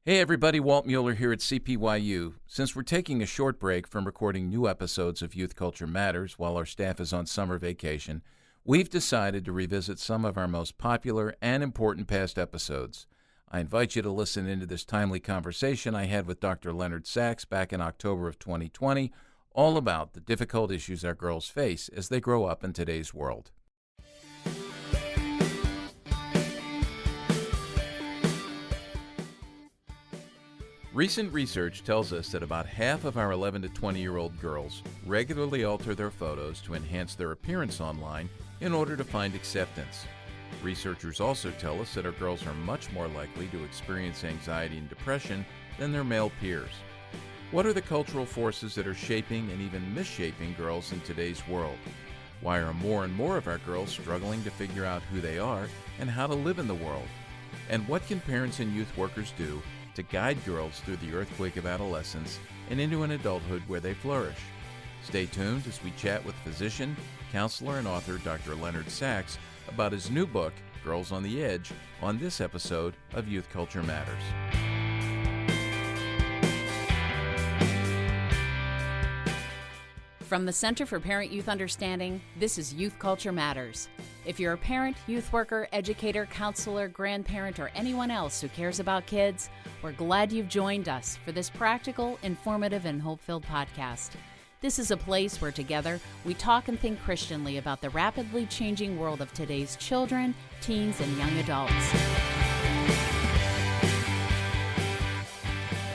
Hey everybody, Walt Mueller here at CPYU. Since we're taking a short break from recording new episodes of Youth Culture Matters while our staff is on summer vacation, we've decided to revisit some of our most popular and important past episodes. I invite you to listen into this timely conversation I had with Dr. Leonard Sax back in October of 2020, all about the difficult issues our girls face as they grow up in today's world. Recent research tells us that about half of our 11 to 20-year-old girls regularly alter their photos to enhance their appearance online in order to find acceptance. Researchers also tell us that our girls are much more likely to experience anxiety and depression than their male peers. What are the cultural forces that are shaping and even misshaping girls in today's world? Why are more and more of our girls struggling to figure out who they are and how to live in the world? And what can parents and youth workers do to guide girls through the earthquake of adolescence and into an adulthood where they flourish? Stay tuned as we chat with physician, counselor, and author Dr. Leonard Sax about his new book, Girls on the Edge, on this episode of Youth Culture Matters. From the Center for Parent-Youth Understanding, this is Youth Culture Matters. If you're a parent, youth worker, educator, counselor, grandparent, or anyone else who cares about kids, we're glad you've joined us for this practical, informative, and hope-filled podcast. This is a place where together we talk and think Christianly about the rapidly changing world of today's children, teens, and young adults.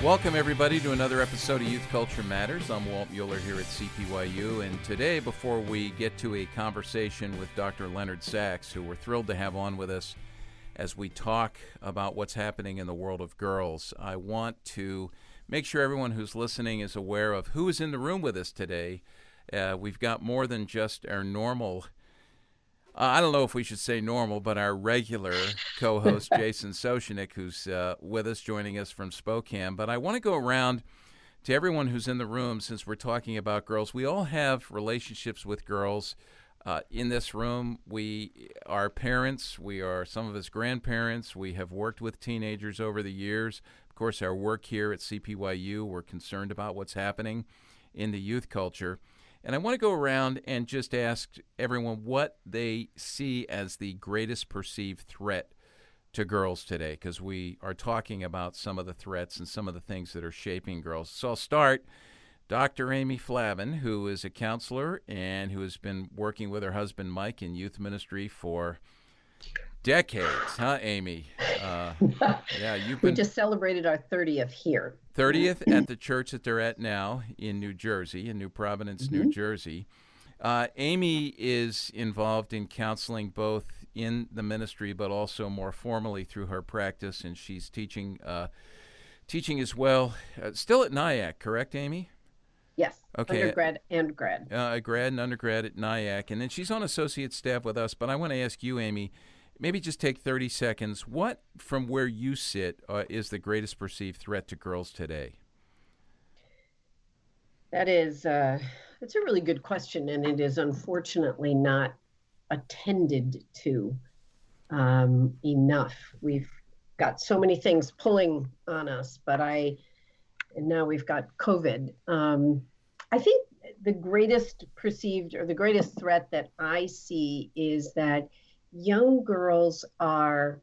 Welcome, everybody, to another episode of Youth Culture Matters. I'm Walt Mueller here at CPYU, and today, before we get to a conversation with Dr. Leonard Sax, who we're thrilled to have on with us as we talk about what's happening in the world of girls, I want to make sure everyone who's listening is aware of who is in the room with us today. We've got more than just our normal I don't know if we should say normal, but our regular co-host, Jason Soshnik, who's with us, joining us from Spokane. But I want to go around to everyone who's in the room since we're talking about girls. We all have relationships with girls. In this room, we are parents. We are some of us grandparents. We have worked with teenagers over the years. Of course, our work here at CPYU, we're concerned about what's happening in the youth culture. And I want to go around and just ask everyone what they see as the greatest perceived threat to girls today, because we are talking about some of the threats and some of the things that are shaping girls. So I'll start. Dr. Amy Flavin, who is a counselor and who has been working with her husband Mike in youth ministry for decades, huh, Amy? We just celebrated our 30th here. 30th at the church that they're at now in New Jersey, in New Providence, New Jersey. Amy is involved in counseling both in the ministry but also more formally through her practice, and she's teaching as well. Still at NIAC, correct, Amy? Yes, okay. Undergrad and grad. Grad and undergrad at NIAC, and then she's on associate staff with us. But I want to ask you, Amy, maybe just take 30 seconds. What, from where you sit, is the greatest perceived threat to girls today? That is, it's a really good question, and it is unfortunately not attended to enough. We've got so many things pulling on us, and now we've got COVID. I think the greatest perceived or the greatest threat that I see is that young girls are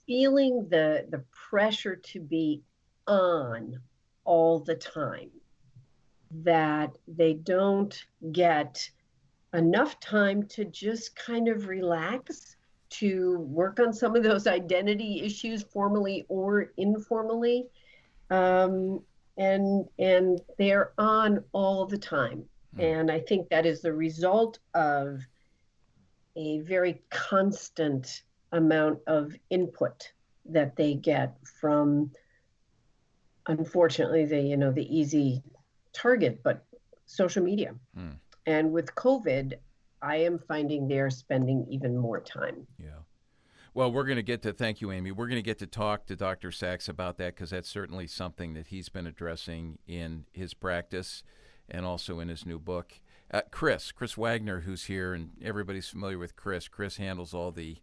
feeling the pressure to be on all the time, that they don't get enough time to just kind of relax, to work on some of those identity issues formally or informally. And they're on all the time. And I think that is the result of a very constant amount of input that they get from, unfortunately, the easy target, but social media. And with COVID, I am finding they're spending even more time. Yeah. Well, we're going to get to, thank you, Amy. We're going to get to talk to Dr. Sax about that, because that's certainly something that he's been addressing in his practice and also in his new book. Chris Wagner, who's here, and everybody's familiar with Chris. Chris handles all the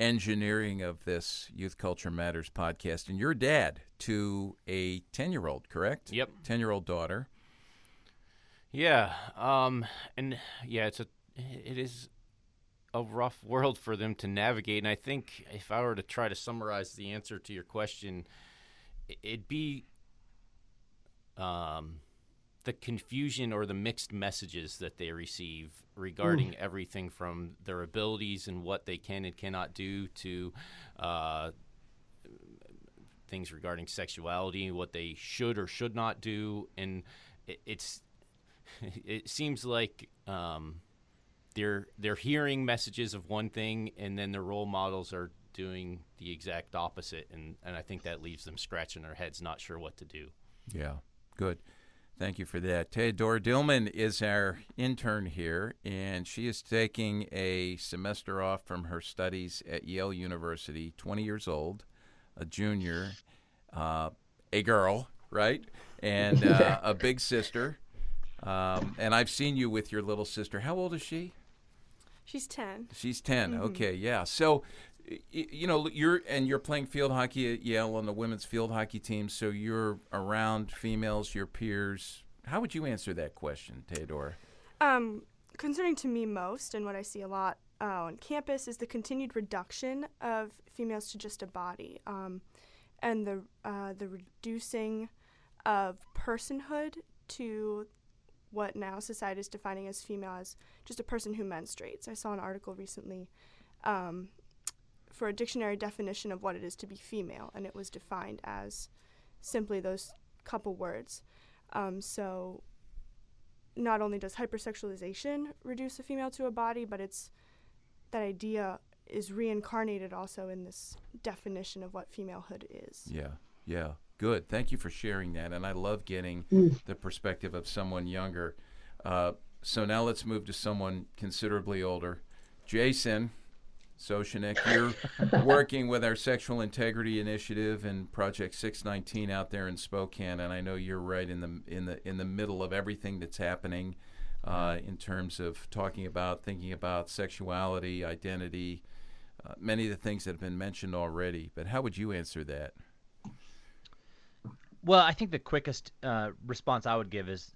engineering of this Youth Culture Matters podcast. And you're dad to a 10-year-old, correct? Yep. 10-year-old daughter. Yeah. And yeah, it is a rough world for them to navigate. And I think if I were to try to summarize the answer to your question, it'd be the confusion or the mixed messages that they receive regarding everything from their abilities and what they can and cannot do to things regarding sexuality, what they should or should not do. And it seems like they're hearing messages of one thing, and then their role models are doing the exact opposite, and I think that leaves them scratching their heads, not sure what to do. Yeah, good. Thank you for that. Theodora Dillman is our intern here, and she is taking a semester off from her studies at Yale University, 20 years old, a junior, a girl, right? And a big sister. And I've seen you with your little sister. How old is she? She's 10. She's 10. Mm-hmm. Okay, yeah. So, you're playing field hockey at Yale on the women's field hockey team, so you're around females, your peers. How would you answer that question, Theodora? Concerning to me most, and what I see a lot on campus, is the continued reduction of females to just a body, and the reducing of personhood to what now society is defining as female as just a person who menstruates. I saw an article recently for a dictionary definition of what it is to be female, and it was defined as simply those couple words. So not only does hypersexualization reduce a female to a body, but that idea is reincarnated also in this definition of what femalehood is. Yeah. Good. Thank you for sharing that. And I love getting the perspective of someone younger. So now let's move to someone considerably older. Jason Soshenik, you're working with our Sexual Integrity Initiative and Project 619 out there in Spokane, and I know you're right in the middle of everything that's happening in terms of thinking about sexuality, identity, many of the things that have been mentioned already. But how would you answer that? Well, I think the quickest response I would give is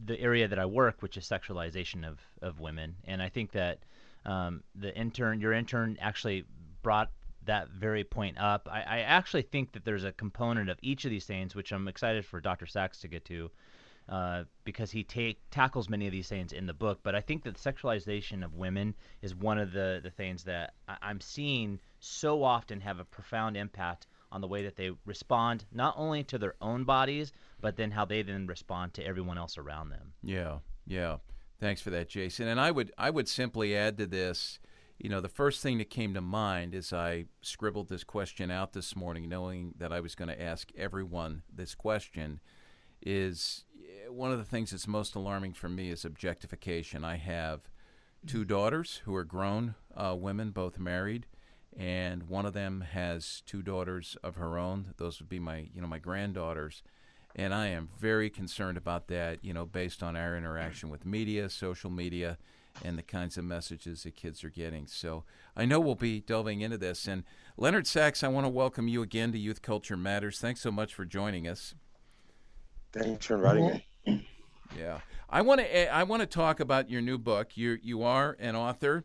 the area that I work, which is sexualization of women. And I think that your intern actually brought that very point up. I actually think that there's a component of each of these things, which I'm excited for Dr. Sax to get to, because he tackles many of these things in the book. But I think that sexualization of women is one of the things that I'm seeing so often have a profound impact on the way that they respond, not only to their own bodies, but then how they then respond to everyone else around them. Yeah. Thanks for that, Jason. And I would simply add to this, the first thing that came to mind as I scribbled this question out this morning, knowing that I was going to ask everyone this question, is one of the things that's most alarming for me is objectification. I have two daughters who are grown women, both married, and one of them has two daughters of her own. Those would be my granddaughters. And I am very concerned about that, based on our interaction with media, social media, and the kinds of messages that kids are getting. So I know we'll be delving into this. And Leonard Sax, I want to welcome you again to Youth Culture Matters. Thanks so much for joining us. Thanks for inviting me. Yeah. I want to talk about your new book. You are an author.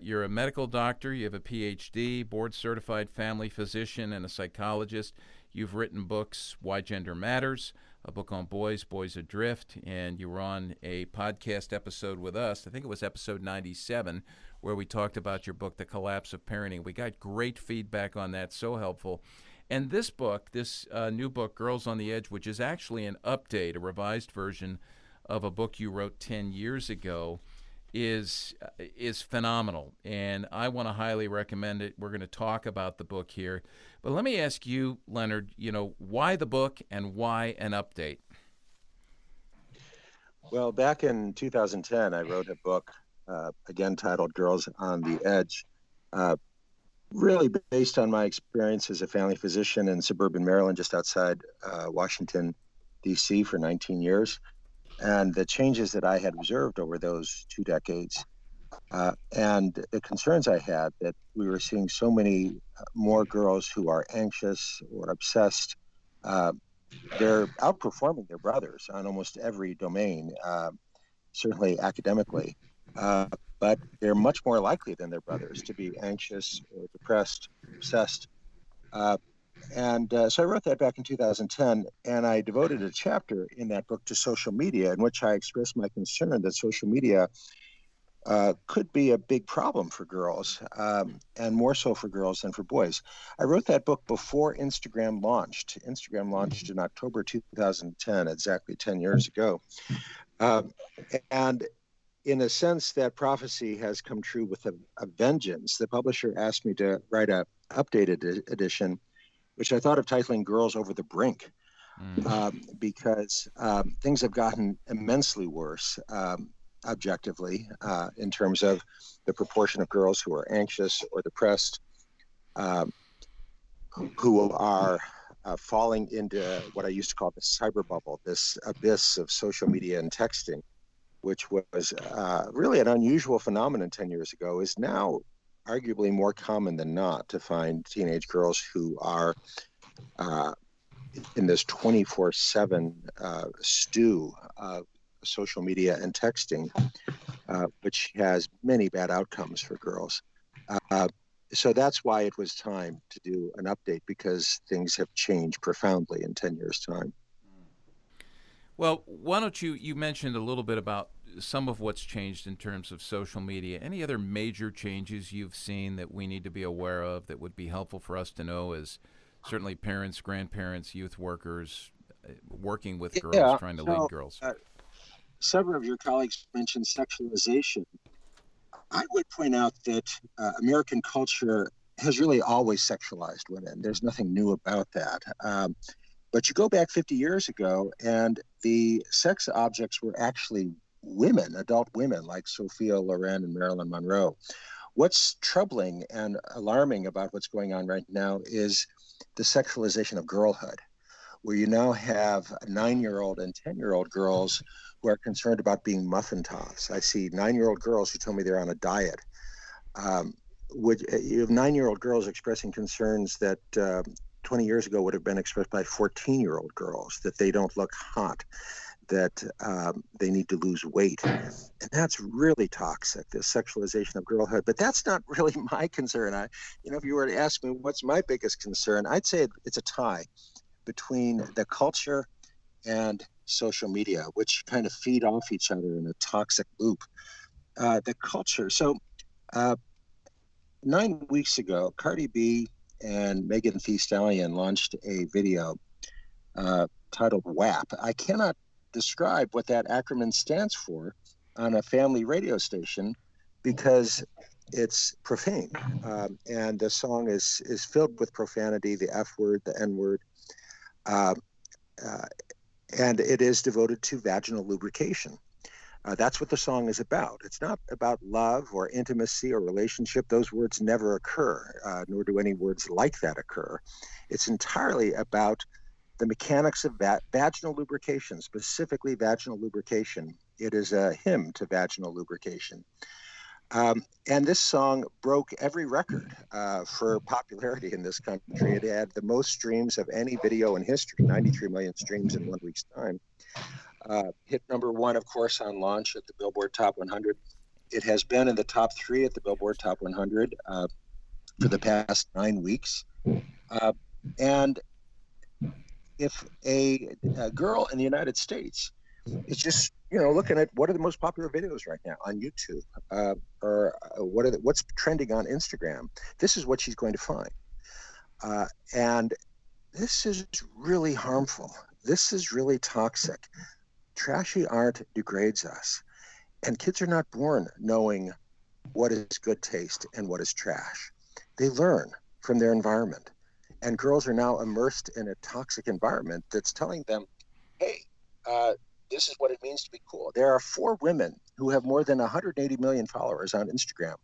You're a medical doctor. You have a PhD, board-certified family physician, and a psychologist. You've written books, Why Gender Matters, a book on boys adrift, and you were on a podcast episode with us. I think it was episode 97, where we talked about your book, The Collapse of Parenting. We got great feedback on that, so helpful. And this book, this new book, Girls on the Edge, which is actually an update, a revised version of a book you wrote 10 years ago, is phenomenal, and I want to highly recommend it. We're going to talk about the book here, but let me ask you, Leonard, why the book and why an update? Well, back in 2010, I wrote a book, again titled Girls on the Edge, really based on my experience as a family physician in suburban Maryland, just outside Washington, D.C. for 19 years. And the changes that I had observed over those 2 decades And the concerns I had that we were seeing so many more girls who are anxious or obsessed. They're outperforming their brothers on almost every domain, certainly academically. But they're much more likely than their brothers to be anxious or depressed, obsessed. So I wrote that back in 2010, and I devoted a chapter in that book to social media, in which I expressed my concern that social media could be a big problem for girls, and more so for girls than for boys. I wrote that book before Instagram launched. Instagram launched in October 2010, exactly 10 years ago. And in a sense, that prophecy has come true with a vengeance. The publisher asked me to write an updated edition, which I thought of titling Girls Over the Brink, because things have gotten immensely worse. Objectively, in terms of the proportion of girls who are anxious or depressed, who are falling into what I used to call the cyber bubble, this abyss of social media and texting, which was really an unusual phenomenon 10 years ago, is now arguably more common than not to find teenage girls who are in this 24/7 stew of social media and texting, which has many bad outcomes for girls. So that's why it was time to do an update, because things have changed profoundly in 10 years' time. Well, why don't you mentioned a little bit about some of what's changed in terms of social media. Any other major changes you've seen that we need to be aware of that would be helpful for us to know as certainly parents, grandparents, youth workers, working with girls, trying to lead girls? Several of your colleagues mentioned sexualization. I would point out that American culture has really always sexualized women. There's nothing new about that. But you go back 50 years ago, and the sex objects were actually women, adult women like Sophia Loren and Marilyn Monroe. What's troubling and alarming about what's going on right now is the sexualization of girlhood, where you now have 9-year-old and 10-year-old girls who are concerned about being muffin tops. I see 9-year-old girls who tell me they're on a diet. You have 9-year-old girls expressing concerns that 20 years ago would have been expressed by 14-year-old girls, that they don't look hot, that they need to lose weight. And that's really toxic, this sexualization of girlhood. But that's not really my concern. If you were to ask me what's my biggest concern, I'd say it's a tie between the culture and social media, which kind of feed off each other in a toxic loop. The culture. So 9 weeks ago, Cardi B and Megan Thee Stallion launched a video titled WAP. I cannot describe what that acronym stands for on a family radio station because it's profane. And the song is filled with profanity, the F word, the N word. And it is devoted to vaginal lubrication. That's what the song is about. It's not about love or intimacy or relationship. Those words never occur, nor do any words like that occur. It's entirely about the mechanics of vaginal lubrication, specifically vaginal lubrication. It is a hymn to vaginal lubrication. And this song broke every record for popularity in this country. It had the most streams of any video in history, 93 million streams in 1 week's time. Hit number one, of course, on launch at the Billboard Top 100. It has been in the top 3 at the Billboard Top 100 for the past 9 weeks. And if a girl in the United States is just, looking at what are the most popular videos right now on YouTube, or what's trending on Instagram, this is what she's going to find. And this is really harmful. This is really toxic. Trashy art degrades us. And kids are not born knowing what is good taste and what is trash. They learn from their environment. And girls are now immersed in a toxic environment that's telling them, hey, this is what it means to be cool. There are 4 women who have more than 180 million followers on Instagram,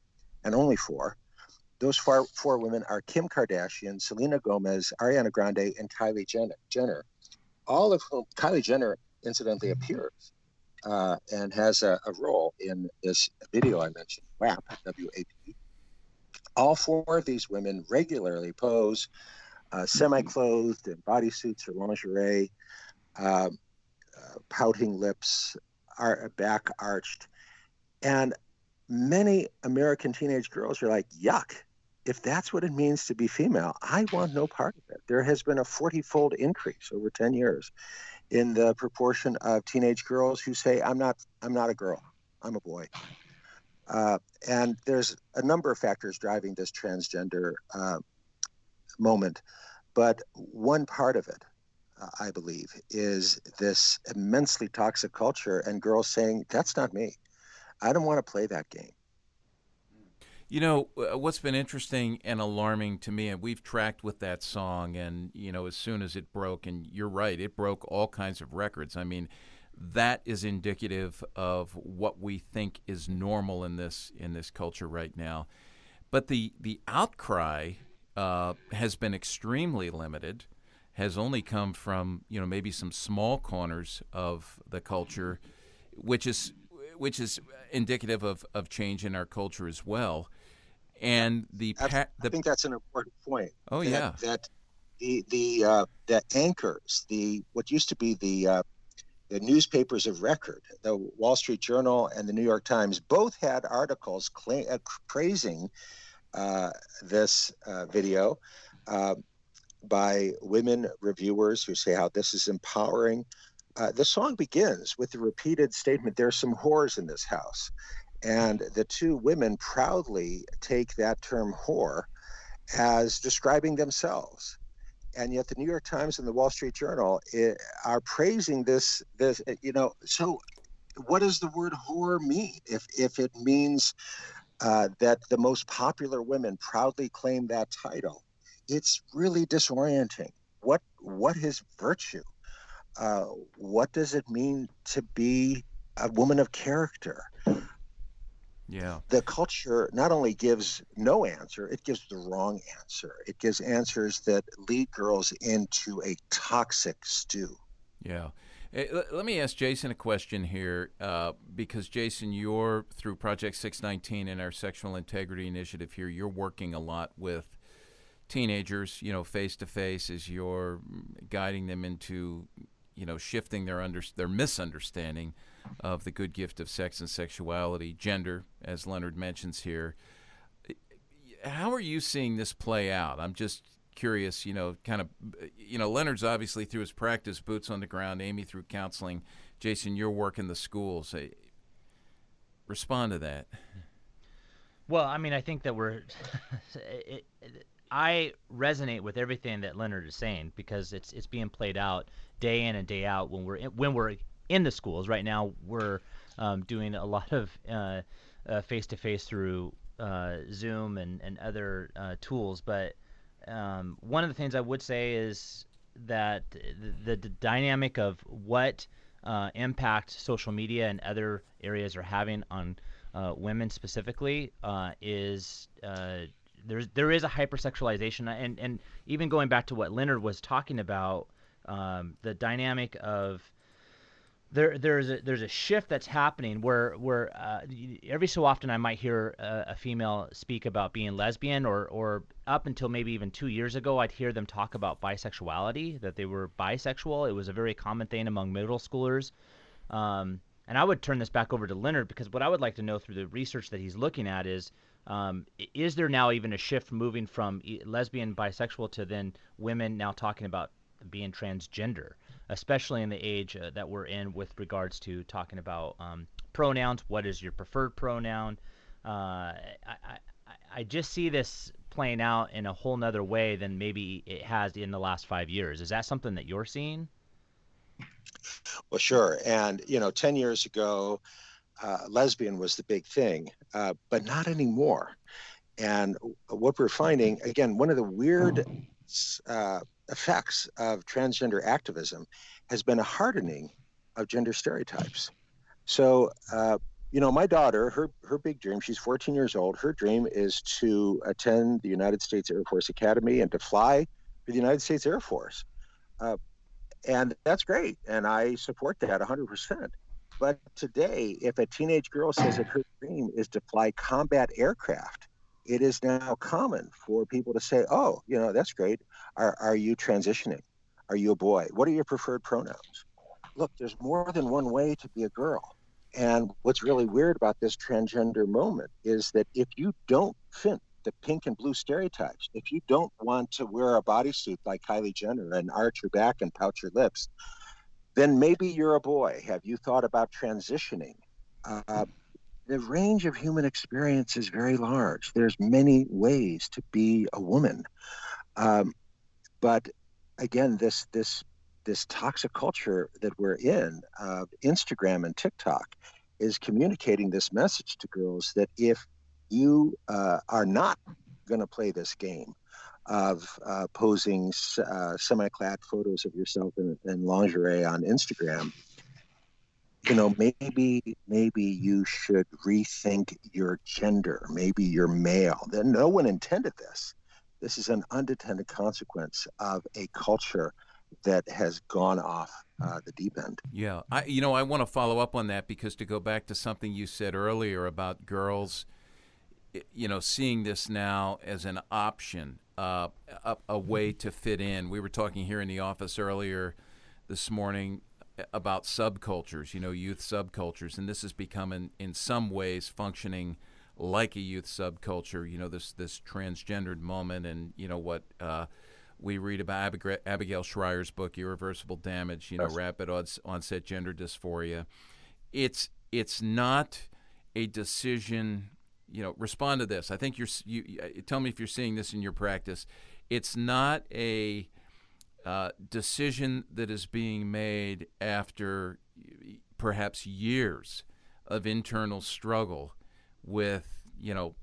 and only 4. Those 4 women are Kim Kardashian, Selena Gomez, Ariana Grande, and Kylie Jenner. All of whom, Kylie Jenner incidentally appears and has a role in this video I mentioned, WAP, W-A-P. All four of these women regularly pose semi-clothed in bodysuits or lingerie, pouting lips, back arched. And many American teenage girls are like, yuck, if that's what it means to be female, I want no part of it. There has been a 40-fold increase over 10 years in the proportion of teenage girls who say, I'm not a girl, I'm a boy. And there's a number of factors driving this transgender moment. But one part of it, I believe, is this immensely toxic culture and girls saying, that's not me. I don't want to play that game. You know, what's been interesting and alarming to me, and we've tracked with that song, and, you know, as soon as it broke, and you're right, it broke all kinds of records. I mean, that is indicative of what we think is normal in this culture right now. But the outcry has been extremely limited, has only come from, you know, maybe some small corners of the culture, which is indicative of change in our culture as well. And I think that's an important point. Oh, that the anchors, what used to be the newspapers of record, the Wall Street Journal and the New York Times, both had articles praising this video by women reviewers who say how this is empowering. The song begins with the repeated statement, "There's some whores in this house." And the two women proudly take that term whore as describing themselves. And yet the New York Times and the Wall Street Journal are praising this, so what does the word whore mean? If it means that the most popular women proudly claim that title, it's really disorienting. What is virtue? What does it mean to be a woman of character? Yeah. The culture not only gives no answer, it gives the wrong answer. It gives answers that lead girls into a toxic stew. Yeah. Hey, let me ask Jason a question here, because, Jason, you're, through Project 619 and our Sexual Integrity Initiative here, you're working a lot with teenagers, you know, face-to-face, as you're guiding them into, you know, shifting their misunderstanding of the good gift of sex and sexuality, gender, as Leonard mentions here. How are you seeing this play out? I'm just curious, you know, kind of, you know, Leonard's obviously through his practice, boots on the ground, Amy through counseling. Jason, you're working the schools. Respond to that. Well, I mean, I think that I resonate with everything that Leonard is saying, because it's being played out day in and day out when we're in the schools. Right now, we're doing a lot of face-to-face through Zoom and other tools. But one of the things I would say is that the dynamic of what impact social media and other areas are having on women specifically is there is a hypersexualization, and even going back to what Leonard was talking about, the dynamic of there's a shift that's happening where every so often I might hear a female speak about being lesbian, or up until maybe even 2 years ago, I'd hear them talk about bisexuality, that they were bisexual. It was a very common thing among middle schoolers. And I would turn this back over to Leonard, because what I would like to know through the research that he's looking at is there now even a shift moving from lesbian, bisexual to then women now talking about being transgender, especially in the age that we're in with regards to talking about pronouns. What is your preferred pronoun? I just see this playing out in a whole nother way than maybe it has in the last 5 years. Is that something that you're seeing? Well, sure. And, 10 years ago, lesbian was the big thing, but not anymore. And what we're finding, again, one of the weird effects of transgender activism has been a hardening of gender stereotypes. So, my daughter, her big dream, she's 14 years old, her dream is to attend the United States Air Force Academy and to fly for the United States Air Force. And that's great. And I support that 100%. But today, if a teenage girl says that her dream is to fly combat aircraft, it is now common for people to say, oh, that's great. Are you transitioning? Are you a boy? What are your preferred pronouns? Look, there's more than one way to be a girl. And what's really weird about this transgender moment is that if you don't fit the pink and blue stereotypes, if you don't want to wear a bodysuit like Kylie Jenner and arch your back and pout your lips, then maybe you're a boy. Have you thought about transitioning? The range of human experience is very large. There's many ways to be a woman. But again, this toxic culture that we're in, Instagram and TikTok, is communicating this message to girls that if you are not going to play this game of posing semi-clad photos of yourself in lingerie on Instagram, maybe you should rethink your gender. Maybe you're male. Then no one intended this. This is an unintended consequence of a culture that has gone off the deep end. Yeah, I want to follow up on that, because to go back to something you said earlier about girls, seeing this now as an option, a way to fit in. We were talking here in the office earlier this morning about subcultures, youth subcultures, and this has become in some ways functioning like a youth subculture, this transgendered moment, and what we read about Abigail Schreier's book, Irreversible Damage, Yes. Rapid onset gender dysphoria. It's not a decision, respond to this. I think you tell me if you're seeing this in your practice. It's not a decision that is being made after perhaps years of internal struggle with,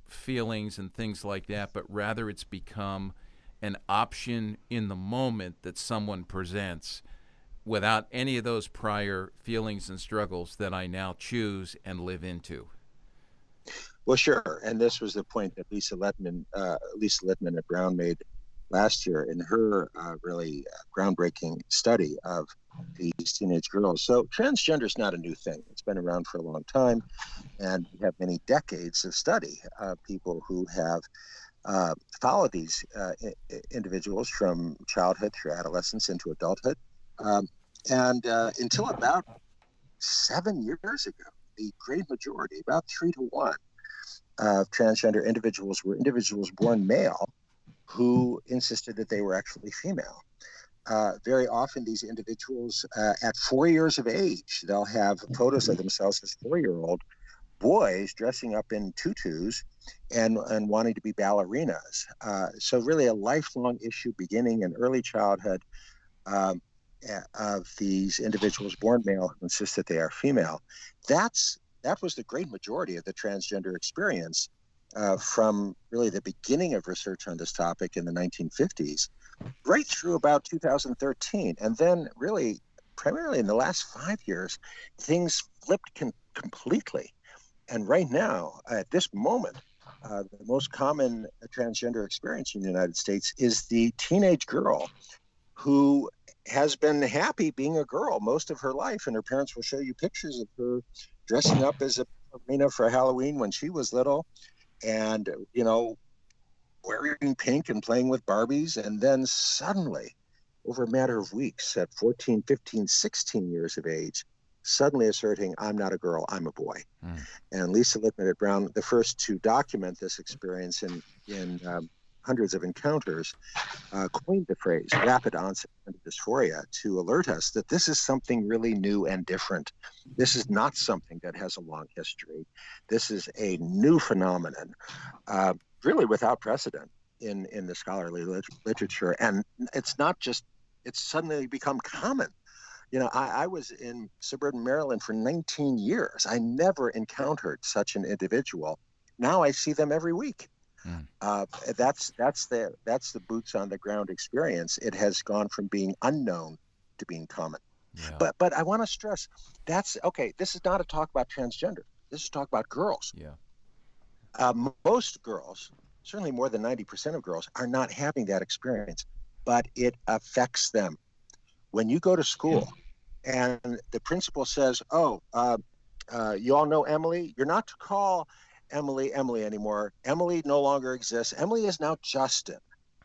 feelings and things like that, but rather it's become an option in the moment that someone presents without any of those prior feelings and struggles that I now choose and live into. Well, sure. And this was the point that Lisa Littman at Brown made last year in her really groundbreaking study of these teenage girls. So transgender is not a new thing. It's been around for a long time, and we have many decades of study of people who have followed these individuals from childhood through adolescence into adulthood. And until about 7 years ago, the great majority, about 3 to 1, of transgender individuals were individuals born male who insisted that they were actually female. Very often these individuals at 4 years of age, they'll have photos of themselves as 4-year-old boys dressing up in tutus and wanting to be ballerinas. So really a lifelong issue beginning in early childhood of these individuals born male who insist that they are female. That was the great majority of the transgender experience from really the beginning of research on this topic in the 1950s, right through about 2013. And then really, primarily in the last 5 years, things flipped completely. And right now, at this moment, the most common transgender experience in the United States is the teenage girl who has been happy being a girl most of her life. And her parents will show you pictures of her dressing up as a ballerina for Halloween when she was little, and, wearing pink and playing with Barbies. And then suddenly, over a matter of weeks, at 14, 15, 16 years of age, suddenly asserting, I'm not a girl, I'm a boy. And Lisa Littman at Brown, the first to document this experience in hundreds of encounters, coined the phrase rapid onset dysphoria to alert us that this is something really new and different. This is not something that has a long history. This is a new phenomenon, really without precedent in the scholarly literature. And it's suddenly become common. I was in suburban Maryland for 19 years. I never encountered such an individual. Now I see them every week. That's the boots on the ground experience. It has gone from being unknown to being common. Yeah. But I want to stress that's okay. This is not a talk about transgender. This is a talk about girls. Yeah. Most girls, certainly more than 90% of girls, are not having that experience, but it affects them. When you go to school And the principal says, you all know Emily? You're not to call Emily anymore. Emily no longer exists. Emily is now Justin.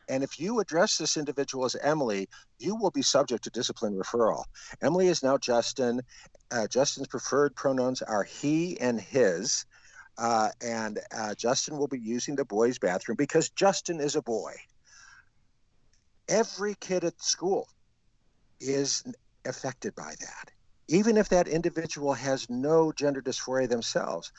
And if you address this individual as Emily, you will be subject to discipline referral. Emily is now Justin. Justin's preferred pronouns are he and his. And Justin will be using the boys' bathroom because Justin is a boy. Every kid at school is affected by that. Even if that individual has no gender dysphoria themselves,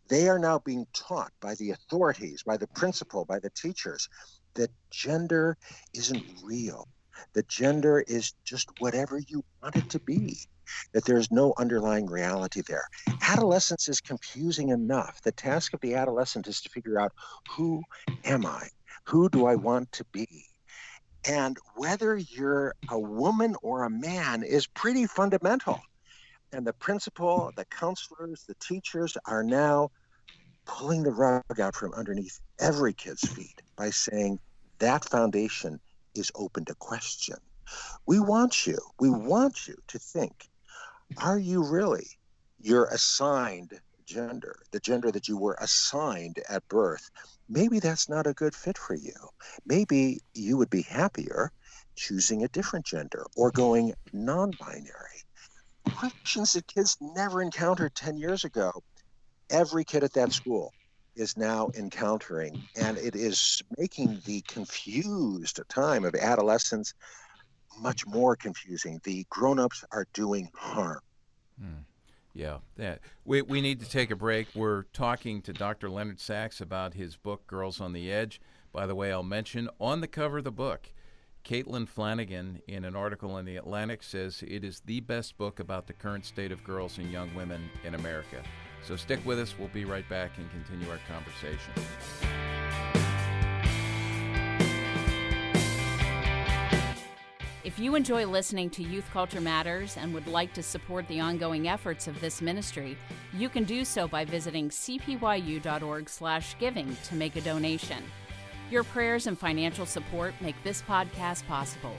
they are now being taught by the authorities, by the principal, by the teachers, that gender isn't real, that gender is just whatever you want it to be, that there's no underlying reality there. Adolescence is confusing enough. The task of the adolescent is to figure out, who am I? Who do I want to be? And whether you're a woman or a man is pretty fundamental. And the principal, the counselors, the teachers are now pulling the rug out from underneath every kid's feet by saying that foundation is open to question. We want you to think, are you really your assigned gender, the gender that you were assigned at birth? Maybe that's not a good fit for you. Maybe you would be happier choosing a different gender or going non-binary. Questions that kids never encountered 10 years ago. Every kid at that school is now encountering, and it is making the confused time of adolescence much more confusing. The grown-ups are doing harm. Yeah, we need to take a break. We're talking to Dr. Leonard Sax about his book, Girls on the Edge. By the way, I'll mention on the cover of the book, Caitlin Flanagan, in an article in The Atlantic, says it is the best book about the current state of girls and young women in America. So stick with us. We'll be right back and continue our conversation. If you enjoy listening to Youth Culture Matters and would like to support the ongoing efforts of this ministry, you can do so by visiting cpyu.org/giving to make a donation. Your prayers and financial support make this podcast possible.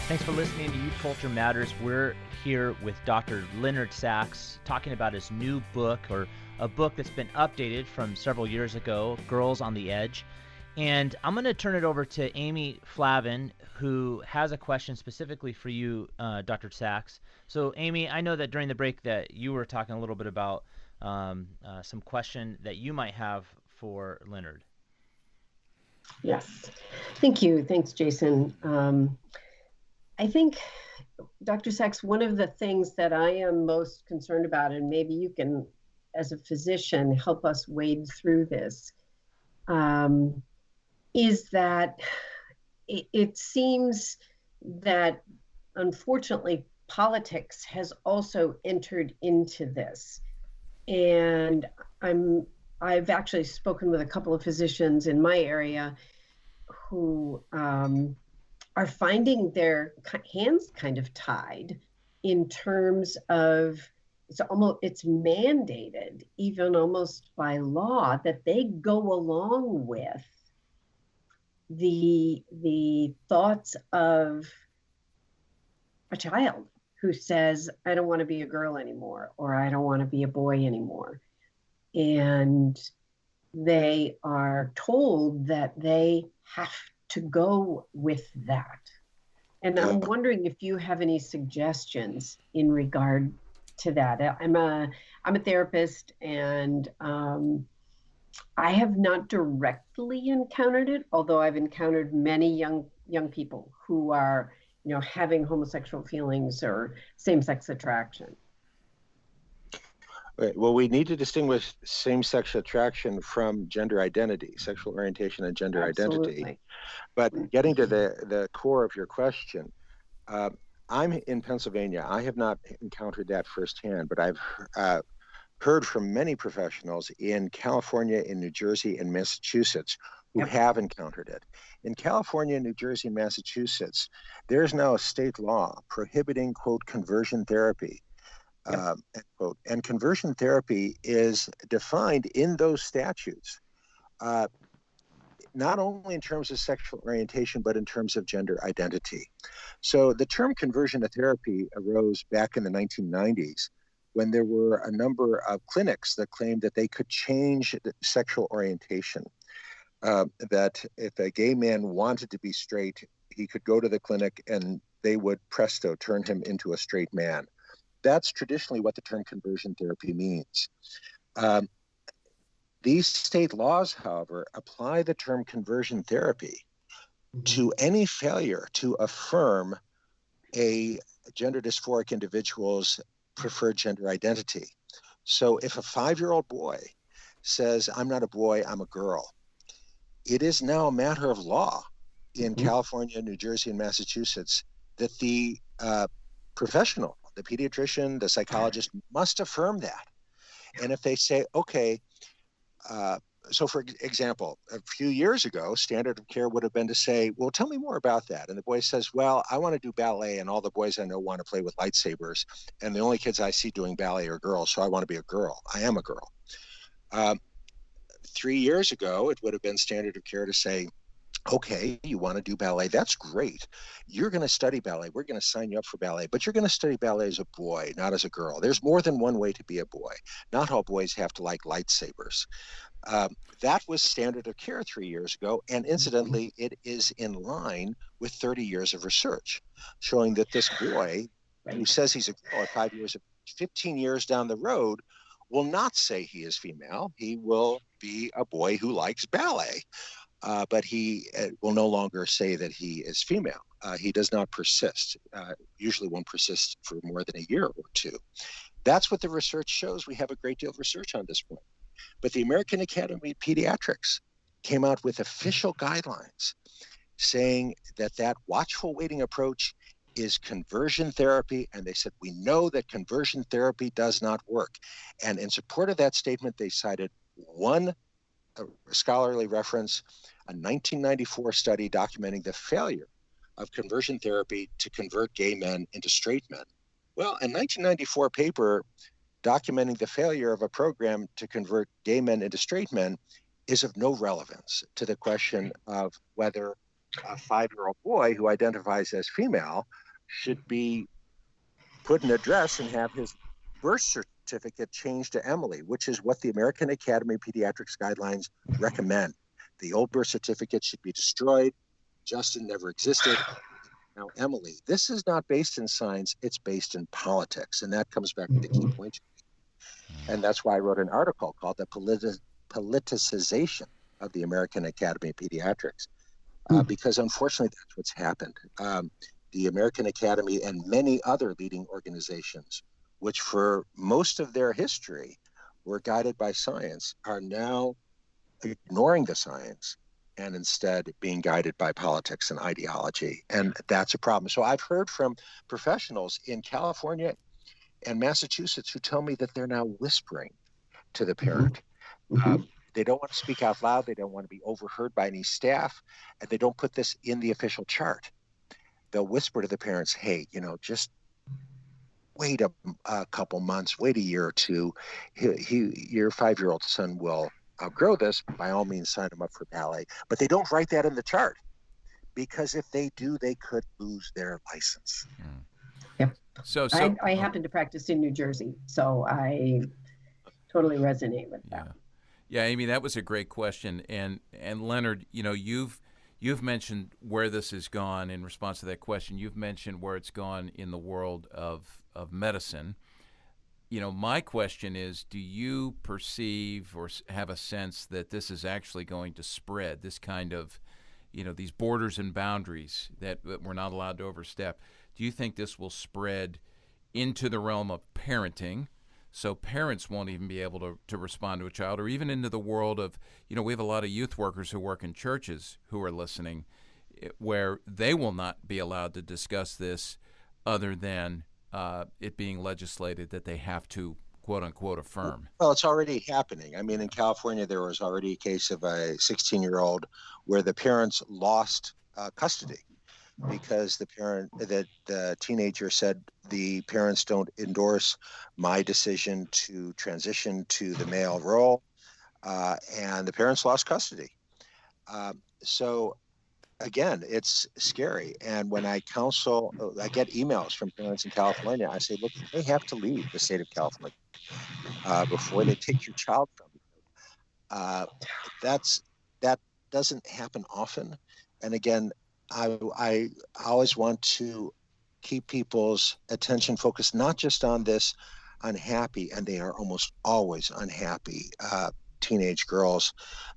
Thanks for listening to Youth Culture Matters. We're here with Dr. Leonard Sax talking about his new book, or a book that's been updated from several years ago, Girls on the Edge. And I'm going to turn it over to Amy Flavin, who has a question specifically for you, Dr. Sax. So, Amy, I know that during the break that you were talking a little bit about some question that you might have for Leonard. Yes. Thank you. Thanks, Jason. I think, Dr. Sax, one of the things that I am most concerned about, and maybe you can, as a physician, help us wade through this, is that it seems that, unfortunately, politics has also entered into this. And I've actually spoken with a couple of physicians in my area who are finding their hands kind of tied in terms of it's mandated, even almost by law, that they go along with the thoughts of a child who says, I don't want to be a girl anymore, or I don't want to be a boy anymore. And they are told that they have to go with that. And I'm wondering if you have any suggestions in regard to that. I'm a therapist, and I have not directly encountered it, although I've encountered many young people who are, having homosexual feelings or same-sex attraction. Right. Well, we need to distinguish same-sex attraction from gender identity, sexual orientation and gender identity. But getting to the core of your question, I'm in Pennsylvania. I have not encountered that firsthand, but I've heard from many professionals in California, in New Jersey, and Massachusetts who have encountered it. In California, New Jersey, and Massachusetts, there's now a state law prohibiting, quote, conversion therapy. End quote. And conversion therapy is defined in those statutes not only in terms of sexual orientation, but in terms of gender identity. So the term conversion to therapy arose back in the 1990s when there were a number of clinics that claimed that they could change sexual orientation. That if a gay man wanted to be straight, he could go to the clinic and they would presto turn him into a straight man. That's traditionally what the term conversion therapy means. These state laws, however, apply the term conversion therapy to any failure to affirm a gender dysphoric individual's preferred gender identity. So if a 5-year-old boy says, I'm not a boy, I'm a girl, it is now a matter of law in California, New Jersey, and Massachusetts that the professional, the pediatrician, the psychologist must affirm that. And if they say, okay, so for example, a few years ago, standard of care would have been to say, well, tell me more about that. And the boy says, well, I want to do ballet and all the boys I know want to play with lightsabers. And the only kids I see doing ballet are girls. So I want to be a girl. I am a girl. 3 years ago, it would have been standard of care to say, okay, you want to do ballet. That's great. You're going to study ballet. We're going to sign you up for ballet, but you're going to study ballet as a boy, not as a girl. There's more than one way to be a boy. Not all boys have to like lightsabers. That was standard of care 3 years ago. And incidentally, it is in line with 30 years of research showing that this boy who says he's a girl at 5 years, 15 years down the road, will not say he is female. He will be a boy who likes ballet. But he will no longer say that he is female. He does not persist, usually won't persist for more than a year or two. That's what the research shows. We have a great deal of research on this point. But the American Academy of Pediatrics came out with official guidelines saying that that watchful waiting approach is conversion therapy. And they said, we know that conversion therapy does not work. And in support of that statement, they cited one scholarly reference, a 1994 study documenting the failure of conversion therapy to convert gay men into straight men. Well, a 1994 paper documenting the failure of a program to convert gay men into straight men is of no relevance to the question of whether a 5-year-old boy who identifies as female should be put in a dress and have his birth certificate changed to Emily, which is what the American Academy of Pediatrics guidelines recommend. The old birth certificate should be destroyed. Justin never existed. Now, Emily, this is not based in science, it's based in politics. And that comes back to the key point. And that's why I wrote an article called The Politicization of the American Academy of Pediatrics, because unfortunately that's what's happened. The American Academy and many other leading organizations, which for most of their history were guided by science, are now ignoring the science and instead being guided by politics and ideology. And that's a problem. So I've heard from professionals in California and Massachusetts who tell me that they're now whispering to the parent. They don't want to speak out loud. They don't want to be overheard by any staff. And they don't put this in the official chart. They'll whisper to the parents, hey, just wait a couple months, wait a year or two. Your 5-year-old son will outgrow this. By all means, sign him up for ballet. But they don't write that in the chart because if they do, they could lose their license. Yep. So I happen to practice in New Jersey, so I totally resonate with that. Yeah, Amy, that was a great question. And Leonard, you've mentioned where this has gone in response to that question. You've mentioned where it's gone in the world of medicine. My question is, do you perceive or have a sense that this is actually going to spread, this kind of, these borders and boundaries that we're not allowed to overstep? Do you think this will spread into the realm of parenting, so parents won't even be able to respond to a child, or even into the world of, we have a lot of youth workers who work in churches who are listening, where they will not be allowed to discuss this other than it being legislated that they have to, quote unquote, affirm? Well, it's already happening. I mean, in California, there was already a case of a 16-year-old where the parents lost custody because the teenager said, the parents don't endorse my decision to transition to the male role. and the parents lost custody. So again, it's scary. And when I counsel, I get emails from parents in California. I say, look, they have to leave the state of California before they take your child from you. That doesn't happen often. And again, I always want to keep people's attention focused not just on this unhappy, and they are almost always unhappy teenage girls.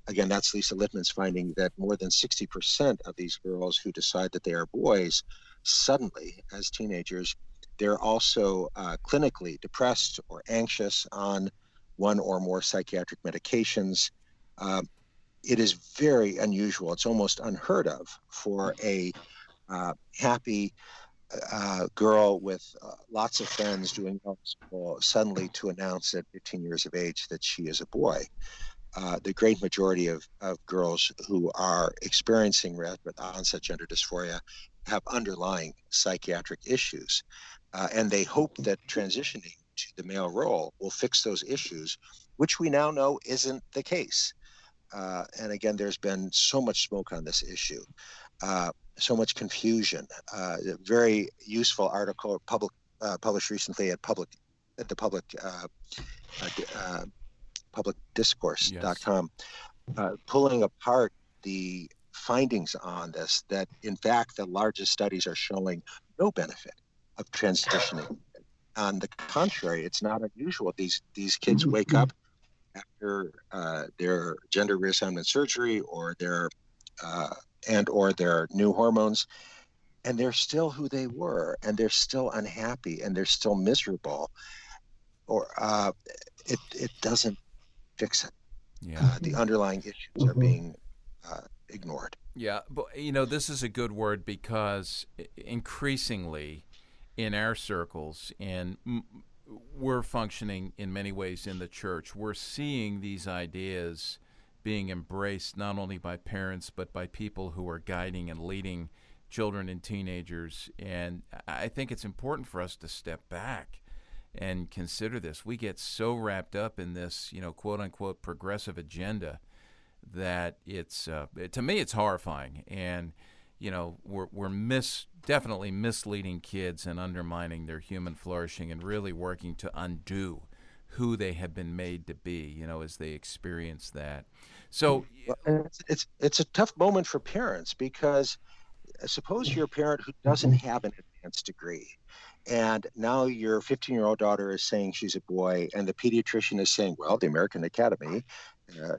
Again, that's Lisa Littman's finding that more than 60% of these girls who decide that they are boys, suddenly as teenagers, they're also clinically depressed or anxious on one or more psychiatric medications. It is very unusual. It's almost unheard of for a happy girl with lots of friends doing well in school suddenly to announce at 15 years of age that she is a boy. The great majority of girls who are experiencing rapid onset gender dysphoria have underlying psychiatric issues. And they hope that transitioning to the male role will fix those issues, which we now know isn't the case. And again, there's been so much smoke on this issue, so much confusion. A very useful article published recently at publicdiscourse.com, pulling apart the findings on this, that in fact the largest studies are showing no benefit of transitioning. On the contrary, it's not unusual. These kids wake up after their gender reassignment surgery or their new hormones, and they're still who they were, and they're still unhappy, and they're still miserable. Or it doesn't fix it. Yeah. The underlying issues are being ignored. Yeah, but this is a good word, because increasingly in our circles, and we're functioning in many ways in the church, we're seeing these ideas being embraced not only by parents but by people who are guiding and leading children and teenagers. And I think it's important for us to step back and consider this. We get so wrapped up in this, quote unquote progressive agenda that it's to me it's horrifying. And we're definitely misleading kids and undermining their human flourishing, and really working to undo who they have been made to be, as they experience that. So it's a tough moment for parents, because suppose you're a parent who doesn't have an advanced degree, and now your 15-year-old daughter is saying she's a boy, and the pediatrician is saying, well, the American Academy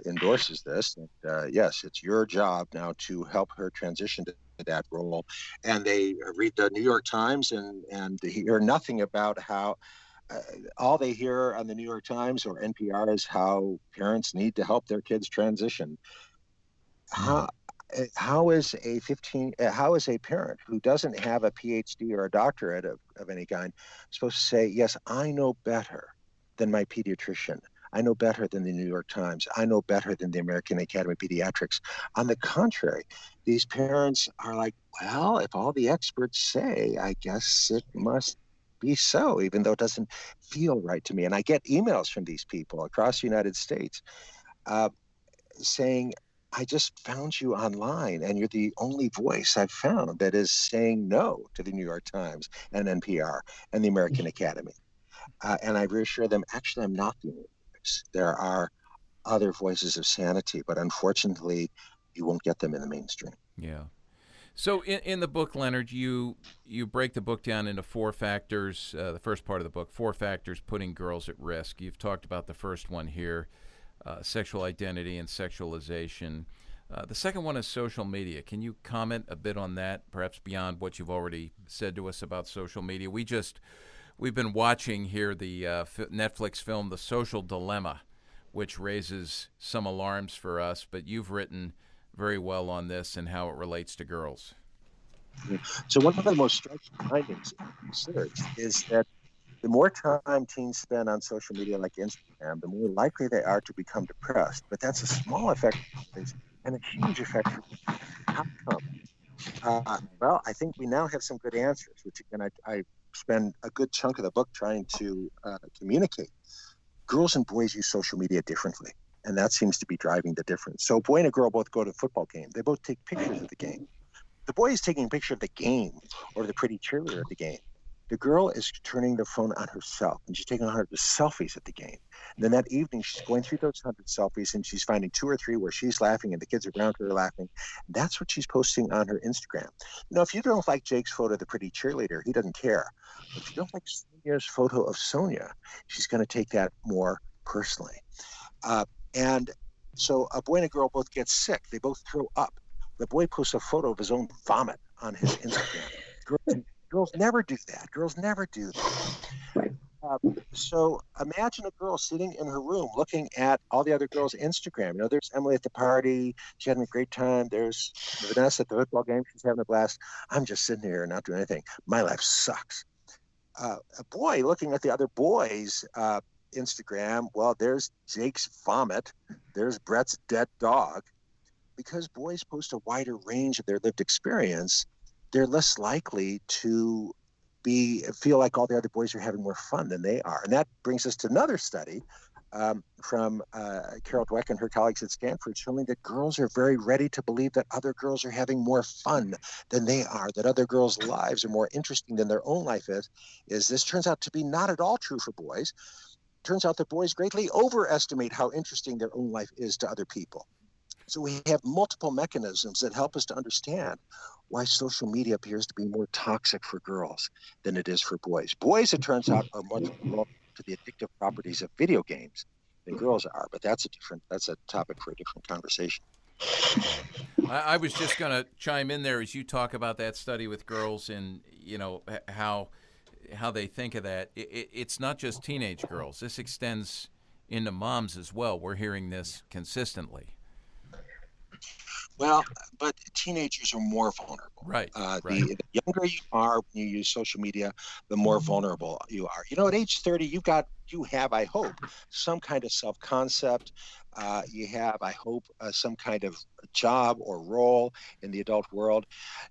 endorses this, and yes, it's your job now to help her transition to that role. And they read the New York Times and they hear nothing about how all they hear on the New York Times or NPR is how parents need to help their kids transition. How is a parent who doesn't have a PhD or a doctorate of any kind supposed to say, yes, I know better than my pediatrician, I know better than the New York Times, I know better than the American Academy of Pediatrics? On the contrary, these parents are like, well, if all the experts say, I guess it must be so, even though it doesn't feel right to me. And I get emails from these people across the United States saying, I just found you online, and you're the only voice I've found that is saying no to the New York Times and NPR and the American Academy. And I reassure them, actually, I'm not the only voice. There are other voices of sanity, but unfortunately, you won't get them in the mainstream. Yeah. So in the book, Leonard, you break the book down into 4 factors, the first part of the book, 4 factors putting girls at risk. You've talked about the first one here, sexual identity and sexualization. The second one is social media. Can you comment a bit on that, perhaps beyond what you've already said to us about social media? We've been watching here the Netflix film The Social Dilemma, which raises some alarms for us, but you've written very well on this and how it relates to girls. So one of the most striking findings in research is that the more time teens spend on social media like Instagram, the more likely they are to become depressed. But that's a small effect and a huge effect for outcome. Well, I think we now have some good answers, which again, I spend a good chunk of the book trying to communicate. Girls and boys use social media differently. And that seems to be driving the difference. So a boy and a girl both go to a football game. They both take pictures of the game. The boy is taking a picture of the game or the pretty cheerleader at the game. The girl is turning the phone on herself, and she's taking 100 selfies at the game. And then that evening, she's going through those 100 selfies, and she's finding 2 or 3 where she's laughing and the kids around her are laughing. And that's what she's posting on her Instagram. If you don't like Jake's photo of the pretty cheerleader, he doesn't care. But if you don't like Sonia's photo of Sonia, she's going to take that more personally. And so a boy and a girl both get sick. They both throw up. The boy posts a photo of his own vomit on his Instagram. Girls never do that. Girls never do that. So imagine a girl sitting in her room looking at all the other girls' Instagram. There's Emily at the party. She's having a great time. There's Vanessa at the football game. She's having a blast. I'm just sitting here and not doing anything. My life sucks. A boy looking at the other boys' Instagram, well, there's Jake's vomit. There's Brett's dead dog. Because boys post a wider range of their lived experience, they're less likely to feel like all the other boys are having more fun than they are. And that brings us to another study from Carol Dweck and her colleagues at Stanford, showing that girls are very ready to believe that other girls are having more fun than they are, that other girls' lives are more interesting than their own life is. This turns out to be not at all true for boys. Turns out that boys greatly overestimate how interesting their own life is to other people. So we have multiple mechanisms that help us to understand why social media appears to be more toxic for girls than it is for boys. Boys, it turns out, are much more to the addictive properties of video games than girls are, but that's a topic for a different conversation. I was just going to chime in there as you talk about that study with girls and how they think of that. It's not just teenage girls. This extends into moms as well. We're hearing this consistently. Well, but teenagers are more vulnerable. Right. The younger you are when you use social media, the more vulnerable you are. At age 30, you have, I hope, some kind of self-concept. You have, I hope, some kind of job or role in the adult world.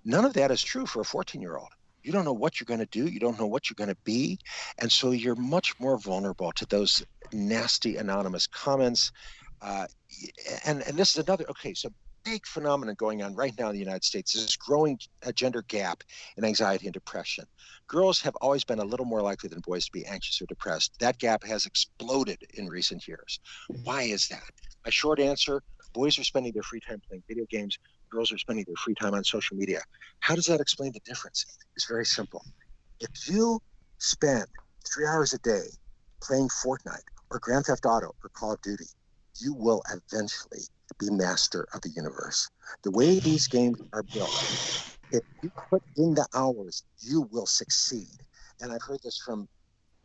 None of that is true for a 14-year-old. You don't know what you're going to do. You don't know what you're going to be. And so you're much more vulnerable to those nasty anonymous comments. And this is another, so big phenomenon going on right now in the United States is this growing gender gap in anxiety and depression. Girls have always been a little more likely than boys to be anxious or depressed. That gap has exploded in recent years. Why is that? My short answer, boys are spending their free time playing video games. Girls are spending their free time on social media. How does that explain the difference? It's very simple. If you spend 3 hours a day playing Fortnite or Grand Theft Auto or Call of Duty, you will eventually be master of the universe. The way these games are built, if you put in the hours, you will succeed. And I've heard this from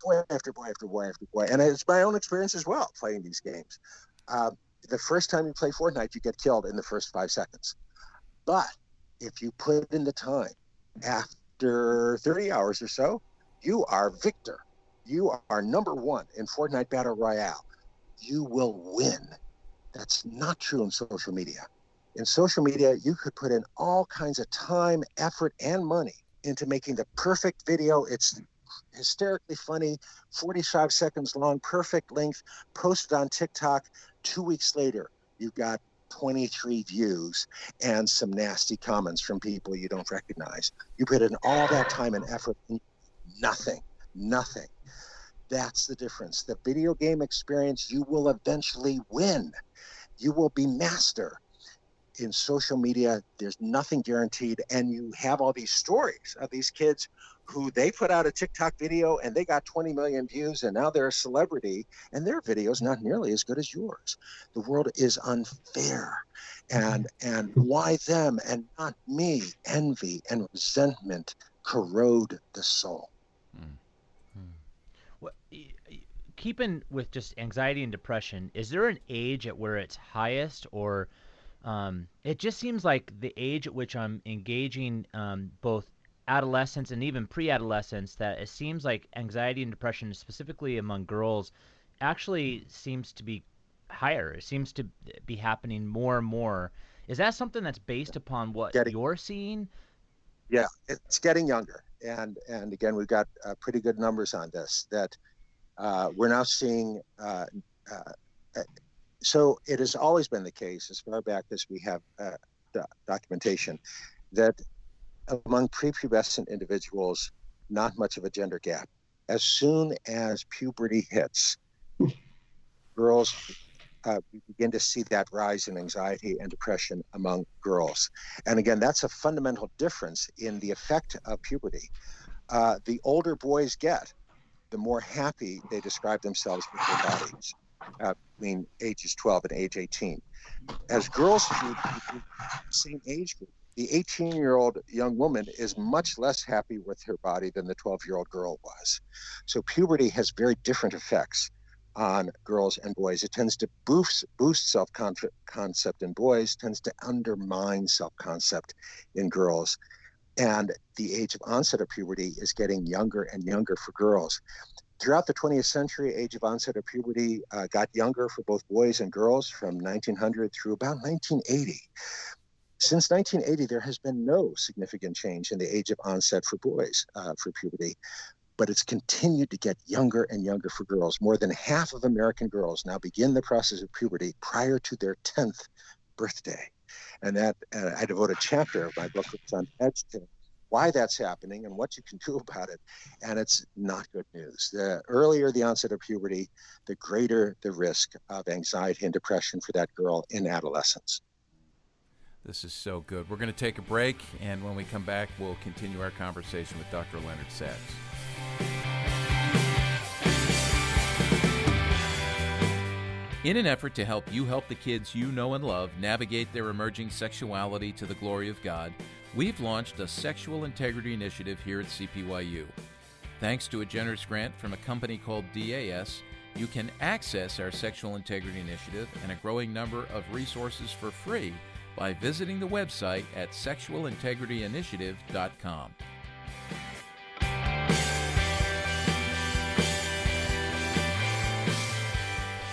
boy after boy after boy after boy. And it's my own experience as well, playing these games. The first time you play Fortnite, you get killed in the first 5 seconds. But if you put in the time, after 30 hours or so, you are victor. You are number one in Fortnite Battle Royale. You will win. That's not true in social media. In social media, you could put in all kinds of time, effort, and money into making the perfect video. It's hysterically funny, 45 seconds long, perfect length, posted on TikTok. 2 weeks later, you've got 23 views and some nasty comments from people you don't recognize. You put in all that time and effort, and nothing. That's the difference. The video game experience, you will eventually win. You will be master. In social media, there's nothing guaranteed. And you have all these stories of these kids who they put out a TikTok video and they got 20 million views and now they're a celebrity and their video is not nearly as good as yours. The world is unfair. And why them and not me? Envy and resentment corrode the soul. Well, keeping with just anxiety and depression, is there an age at where it's highest, or it just seems like the age at which I'm engaging both adolescence and even pre-adolescence, that it seems like anxiety and depression, specifically among girls, actually seems to be higher. It seems to be happening more and more. Is that something that's based upon what you're seeing? Yeah, it's getting younger. And again, we've got pretty good numbers on this, that we're now seeing So it has always been the case, as far back as we have documentation, that among prepubescent individuals, not much of a gender gap. As soon as puberty hits, girls, we begin to see that rise in anxiety and depression among girls. And again, that's a fundamental difference in the effect of puberty. The older boys get, the more happy they describe themselves with their bodies between ages 12 and age 18. As girls do, same age group, the 18-year-old young woman is much less happy with her body than the 12-year-old girl was. So puberty has very different effects on girls and boys. It tends to boost self-concept in boys, tends to undermine self-concept in girls. And the age of onset of puberty is getting younger and younger for girls. Throughout the 20th century, age of onset of puberty got younger for both boys and girls from 1900 through about 1980. Since 1980, there has been no significant change in the age of onset for boys for puberty, but it's continued to get younger and younger for girls. More than half of American girls now begin the process of puberty prior to their 10th birthday. And that I devote a chapter of my book on Edge to why that's happening and what you can do about it. And it's not good news. The earlier the onset of puberty, the greater the risk of anxiety and depression for that girl in adolescence. This is so good. We're going to take a break, and when we come back, we'll continue our conversation with Dr. Leonard Sax. In an effort to help you help the kids you know and love navigate their emerging sexuality to the glory of God, we've launched a sexual integrity initiative here at CPYU. Thanks to a generous grant from a company called DAS, you can access our sexual integrity initiative and a growing number of resources for free by visiting the website at sexualintegrityinitiative.com.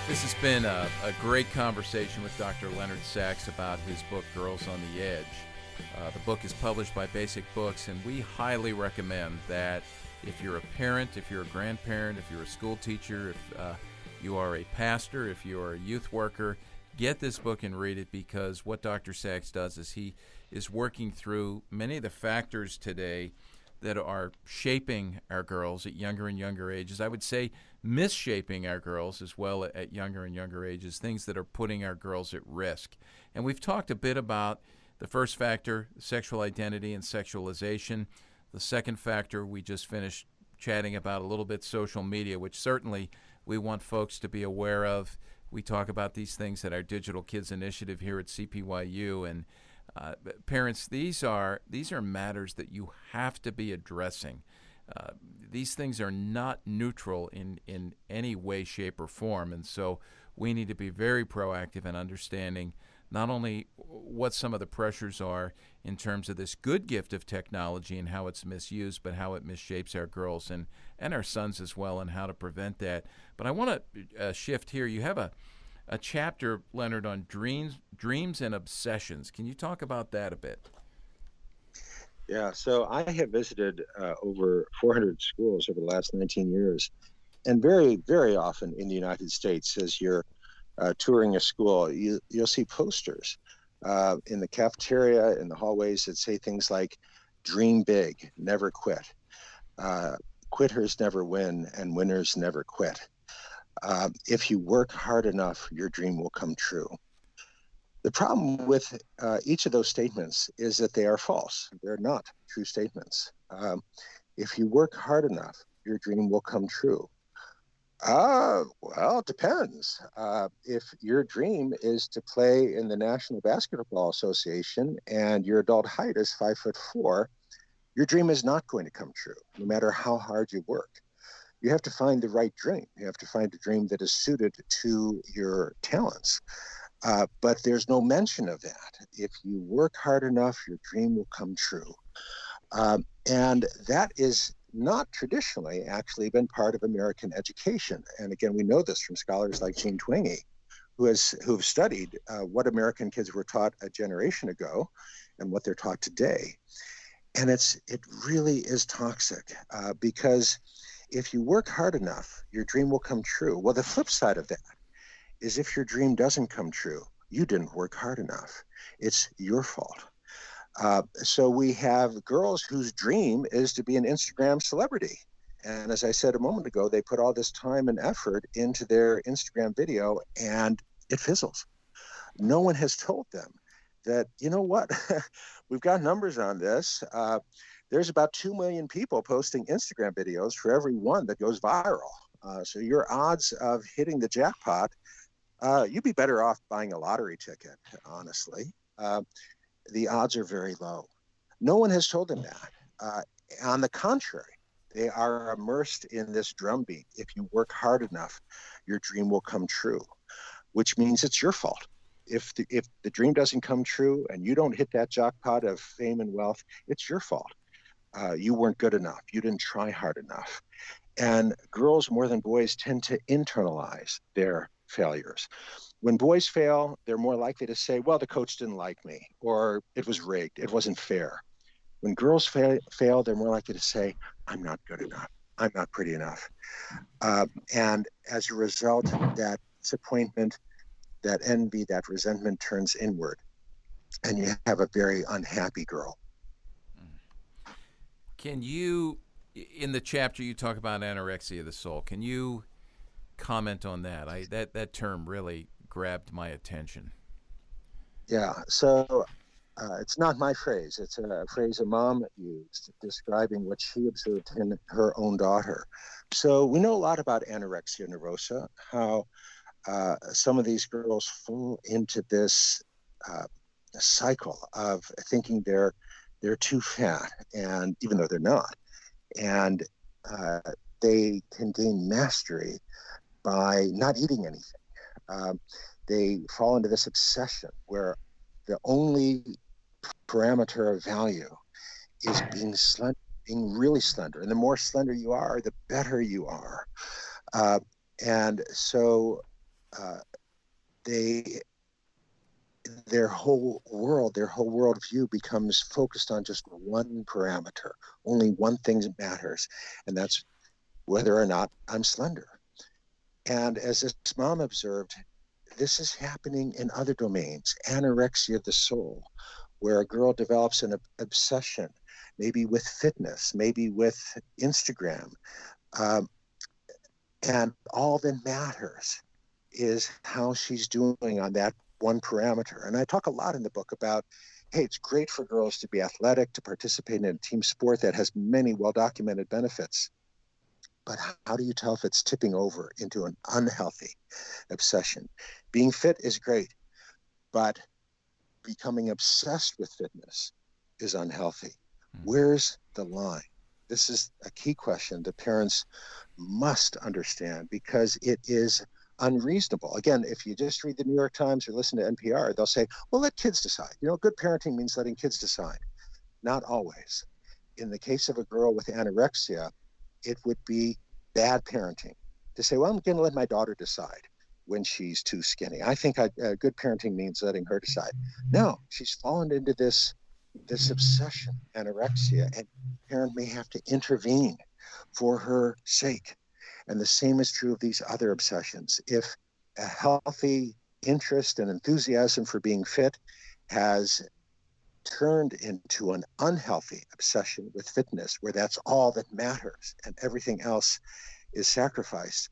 This has been a great conversation with Dr. Leonard Sax about his book, Girls on the Edge. The book is published by Basic Books, and we highly recommend that if you're a parent, if you're a grandparent, if you're a school teacher, if you are a pastor, if you are a youth worker, get this book and read it, because what Dr. Sax does is he is working through many of the factors today that are shaping our girls at younger and younger ages. I would say misshaping our girls as well at younger and younger ages, things that are putting our girls at risk. And we've talked a bit about the first factor, sexual identity and sexualization. The second factor we just finished chatting about a little bit, social media, which certainly we want folks to be aware of. We talk about these things at our Digital Kids Initiative here at CPYU, and parents, these are matters that you have to be addressing. These things are not neutral in any way, shape, or form, and so we need to be very proactive in understanding not only what some of the pressures are in terms of this good gift of technology and how it's misused, but how it misshapes our girls and our sons as well, and how to prevent that. But I want to shift here. You have a chapter, Leonard, on dreams and obsessions. Can you talk about that a bit? Yeah, so I have visited over 400 schools over the last 19 years. And very, very often in the United States, as you're touring a school, you'll see posters in the cafeteria, in the hallways, that say things like, dream big, never quit. Quitters never win, and winners never quit. If you work hard enough, your dream will come true. The problem with each of those statements is that they are false. They're not true statements. If you work hard enough, your dream will come true. Well, it depends. If your dream is to play in the National Basketball Association and your adult height is 5'4", your dream is not going to come true, no matter how hard you work. You have to find the right dream. You have to find a dream that is suited to your talents. But there's no mention of that. If you work hard enough, your dream will come true. And that is not traditionally actually been part of American education. And again, we know this from scholars like Jean Twenge, who have studied what American kids were taught a generation ago and what they're taught today. And it really is toxic because if you work hard enough, your dream will come true. Well, the flip side of that is if your dream doesn't come true, you didn't work hard enough. It's your fault. So we have girls whose dream is to be an Instagram celebrity. And as I said a moment ago, they put all this time and effort into their Instagram video and it fizzles. No one has told them that, you know what, we've got numbers on this. There's about 2 million people posting Instagram videos for every one that goes viral. So your odds of hitting the jackpot, you'd be better off buying a lottery ticket, honestly. The odds are very low. No one has told them that. On the contrary, they are immersed in this drumbeat. If you work hard enough, your dream will come true, which means it's your fault. If the dream doesn't come true and you don't hit that jackpot of fame and wealth, it's your fault. You weren't good enough. You didn't try hard enough. And girls more than boys tend to internalize their failures. When boys fail, they're more likely to say, well, the coach didn't like me, or it was rigged, it wasn't fair. When girls fail, they're more likely to say, I'm not good enough, I'm not pretty enough. And as a result, that disappointment, that envy, that resentment turns inward, and you have a very unhappy girl. Can you, in the chapter you talk about anorexia of the soul, can you comment on that? That term really grabbed my attention. Yeah, so it's not my phrase. It's a phrase a mom used describing what she observed in her own daughter. So we know a lot about anorexia nervosa, how some of these girls fall into this cycle of thinking they're too fat, and even though they're not, and they can gain mastery by not eating anything. They fall into this obsession where the only parameter of value is being slender, being really slender. And the more slender you are, the better you are. And so their whole worldview becomes focused on just one parameter. Only one thing matters, and that's whether or not I'm slender. And as this mom observed, this is happening in other domains, anorexia of the soul, where a girl develops an obsession, maybe with fitness, maybe with Instagram. And all that matters is how she's doing on that one parameter. And I talk a lot in the book about, hey, it's great for girls to be athletic, to participate in a team sport that has many well-documented benefits. But how do you tell if it's tipping over into an unhealthy obsession? Being fit is great, but becoming obsessed with fitness is unhealthy. Where's the line? This is a key question that parents must understand, because it is unreasonable. Again, if you just read the New York Times or listen to NPR, they'll say, well, let kids decide. You know, good parenting means letting kids decide. Not always. In the case of a girl with anorexia, it would be bad parenting to say, well, I'm going to let my daughter decide when she's too skinny. I think good parenting means letting her decide. No, she's fallen into this obsession, anorexia, and the parent may have to intervene for her sake. And the same is true of these other obsessions. If a healthy interest and enthusiasm for being fit has turned into an unhealthy obsession with fitness, where that's all that matters and everything else is sacrificed,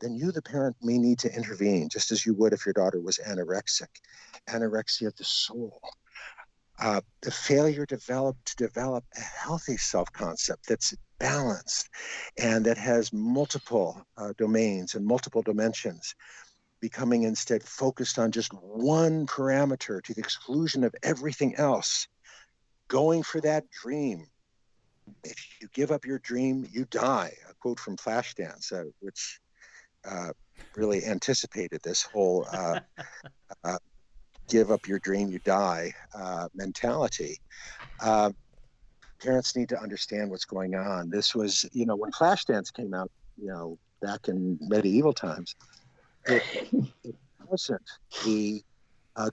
then you, the parent, may need to intervene, just as you would if your daughter was anorexic. Anorexia of the soul. The failure to develop a healthy self-concept that's balanced and that has multiple domains and multiple dimensions, becoming instead focused on just one parameter to the exclusion of everything else, going for that dream. If you give up your dream, you die. A quote from Flashdance, which really anticipated this whole give up your dream, you die mentality. Parents need to understand what's going on. This was, when Flashdance came out, back in medieval times, it wasn't the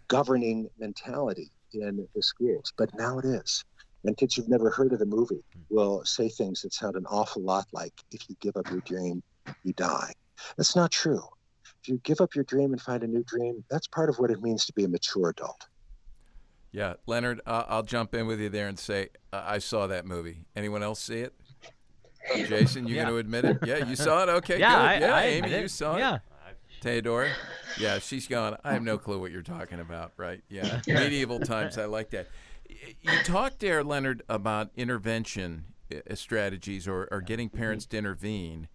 governing mentality in the schools, but now it is. And kids who've never heard of the movie will say things that sound an awful lot like, if you give up your dream, you die. That's not true. if you give up your dream and find a new dream, that's part of what it means to be a mature adult. Yeah, Leonard, I'll jump in with you there and say I saw that movie. Anyone else see it? Jason, you going to admit it? Yeah, you saw it? Okay, yeah, good. I Amy, you saw it? Yeah. Theodora? Yeah, she's gone. I have no clue what you're talking about, right? Yeah, medieval times. I like that. You talked there, Leonard, about intervention strategies or getting parents to intervene.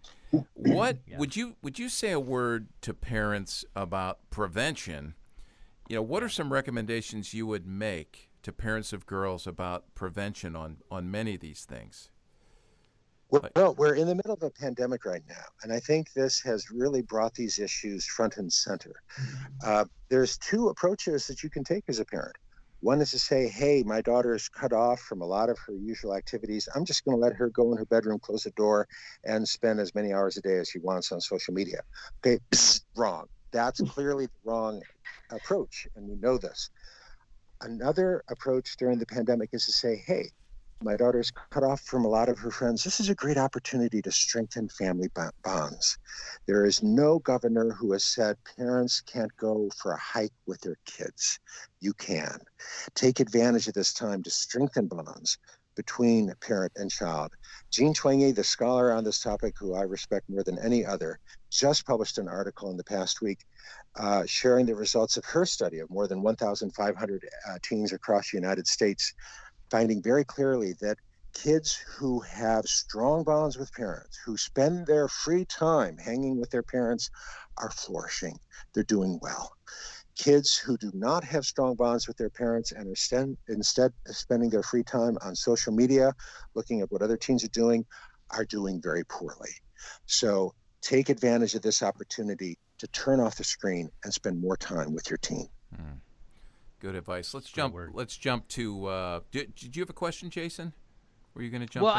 What would you say a word to parents about prevention? What are some recommendations you would make to parents of girls about prevention on many of these things? Well, we're in the middle of a pandemic right now, and I think this has really brought these issues front and center. There's two approaches that you can take as a parent. One is to say, hey, my daughter is cut off from a lot of her usual activities. I'm just going to let her go in her bedroom, close the door, and spend as many hours a day as she wants on social media. Okay, wrong. That's clearly the wrong approach, and we know this. Another approach during the pandemic is to say, hey, my daughter's cut off from a lot of her friends. This is a great opportunity to strengthen family bonds. There is no governor who has said parents can't go for a hike with their kids. You can. Take advantage of this time to strengthen bonds between parent and child. Jean Twenge, the scholar on this topic, who I respect more than any other, just published an article in the past week sharing the results of her study of more than 1,500 teens across the United States, finding very clearly that kids who have strong bonds with parents, who spend their free time hanging with their parents, are flourishing. They're doing well. Kids who do not have strong bonds with their parents and are instead spending their free time on social media, looking at what other teens are doing very poorly. So take advantage of this opportunity to turn off the screen and spend more time with your teen. Good advice. Let's jump to. Did you have a question, Jason? Were you going to jump? Well,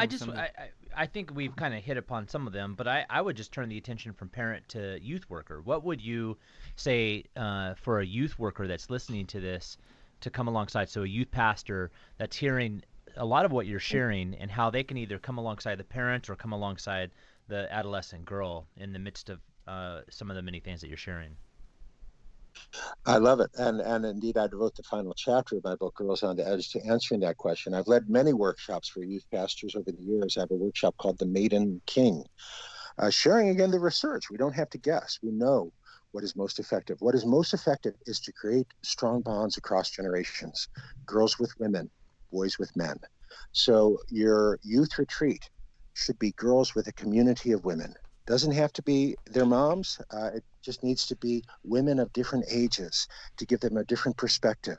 I think we've kind of hit upon some of them, but I would just turn the attention from parent to youth worker. What would you say for a youth worker that's listening to this to come alongside? So a youth pastor that's hearing a lot of what you're sharing and how they can either come alongside the parent or come alongside the adolescent girl in the midst of some of the many things that you're sharing. I love it. And indeed, I devote the final chapter of my book, Girls on the Edge, to answering that question. I've led many workshops for youth pastors over the years. I have a workshop called The Maiden King, sharing again the research. We don't have to guess. We know what is most effective. What is most effective is to create strong bonds across generations, girls with women, boys with men. So your youth retreat should be girls with a community of women. Doesn't have to be their moms. It just needs to be women of different ages to give them a different perspective.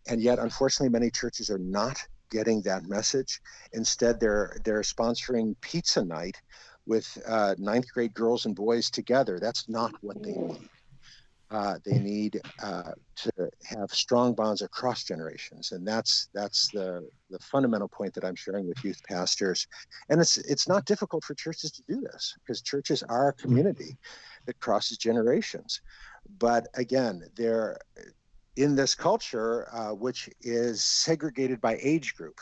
And yet, unfortunately, many churches are not getting that message. Instead, they're sponsoring pizza night with ninth grade girls and boys together. That's not what they need. They need to have strong bonds across generations, and that's the fundamental point that I'm sharing with youth pastors. And it's not difficult for churches to do this because churches are a community that crosses generations. But again, they're in this culture which is segregated by age group.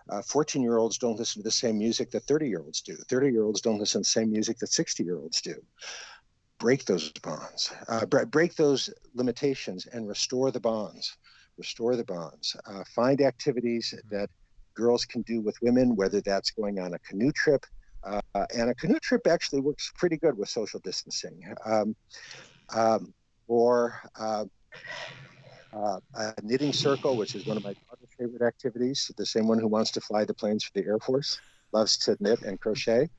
14-year-olds don't listen to the same music that 30-year-olds do. 30-year-olds don't listen to the same music that 60-year-olds do. Break those bonds, break those limitations, and restore the bonds. Find activities that girls can do with women, whether that's going on a canoe trip. And a canoe trip actually works pretty good with social distancing. Or a knitting circle, which is one of my daughter's favorite activities. The same one who wants to fly the planes for the Air Force loves to knit and crochet.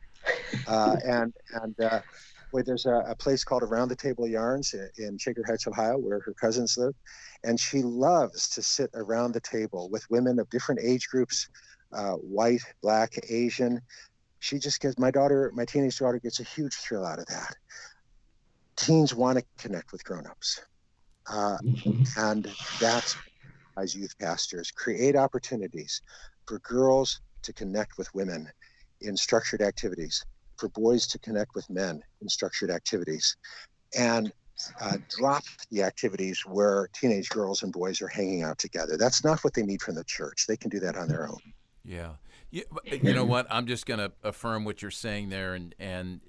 Where there's a place called Around the Table Yarns in Shaker Heights, Ohio, where her cousins live. And she loves to sit around the table with women of different age groups, white, black, Asian. She just gets, my teenage daughter gets a huge thrill out of that. Teens want to connect with grownups. And that's, as youth pastors, create opportunities for girls to connect with women in structured activities, for boys to connect with men in structured activities, and drop the activities where teenage girls and boys are hanging out together. That's not what they need from the church. They can do that on their own. Yeah. You know what? I'm just going to affirm what you're saying there. And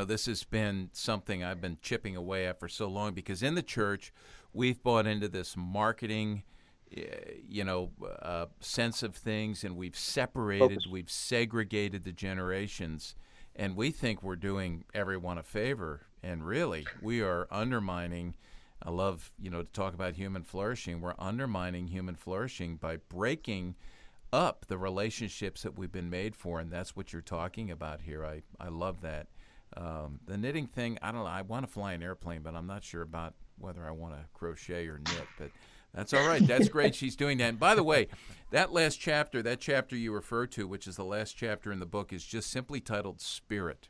this has been something I've been chipping away at for so long, because in the church, we've bought into this marketing, sense of things, and we've separated, we've segregated the generations, and we think we're doing everyone a favor, and really, we are undermining. I love, to talk about human flourishing. We're undermining human flourishing by breaking up the relationships that we've been made for, and that's what you're talking about here. I love that. The knitting thing, I don't know. I want to fly an airplane, but I'm not sure about whether I want to crochet or knit, but that's all right. That's great. She's doing that. And by the way, that chapter you referred to, which is the last chapter in the book, is just simply titled Spirit.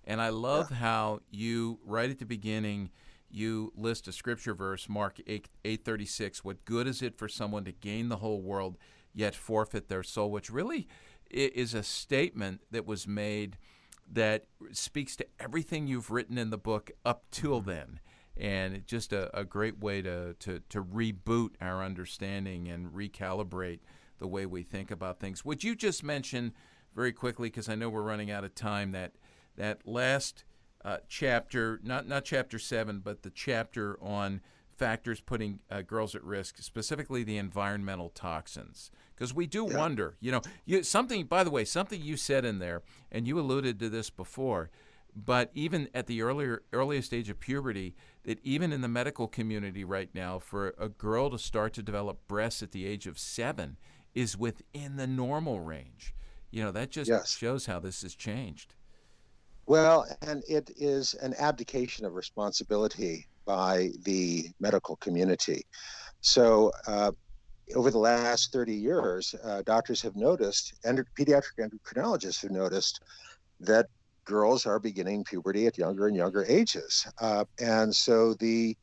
And I love how you, right at the beginning, you list a scripture verse, Mark 8:36, what good is it for someone to gain the whole world yet forfeit their soul, which really is a statement that was made that speaks to everything you've written in the book up till then. And it's just a great way to reboot our understanding and recalibrate the way we think about things. Would you just mention very quickly, because I know we're running out of time, that last chapter, not chapter 7, but the chapter on factors putting girls at risk, specifically the environmental toxins, because we do wonder, something, by the way, something you said in there, and you alluded to this before, but even at the earliest stage of puberty, that even in the medical community right now, for a girl to start to develop breasts at the age of 7 is within the normal range. That just shows how this has changed. Well, and it is an abdication of responsibility by the medical community. So over the last 30 years, doctors have noticed, and pediatric endocrinologists have noticed, that girls are beginning puberty at younger and younger ages. And so the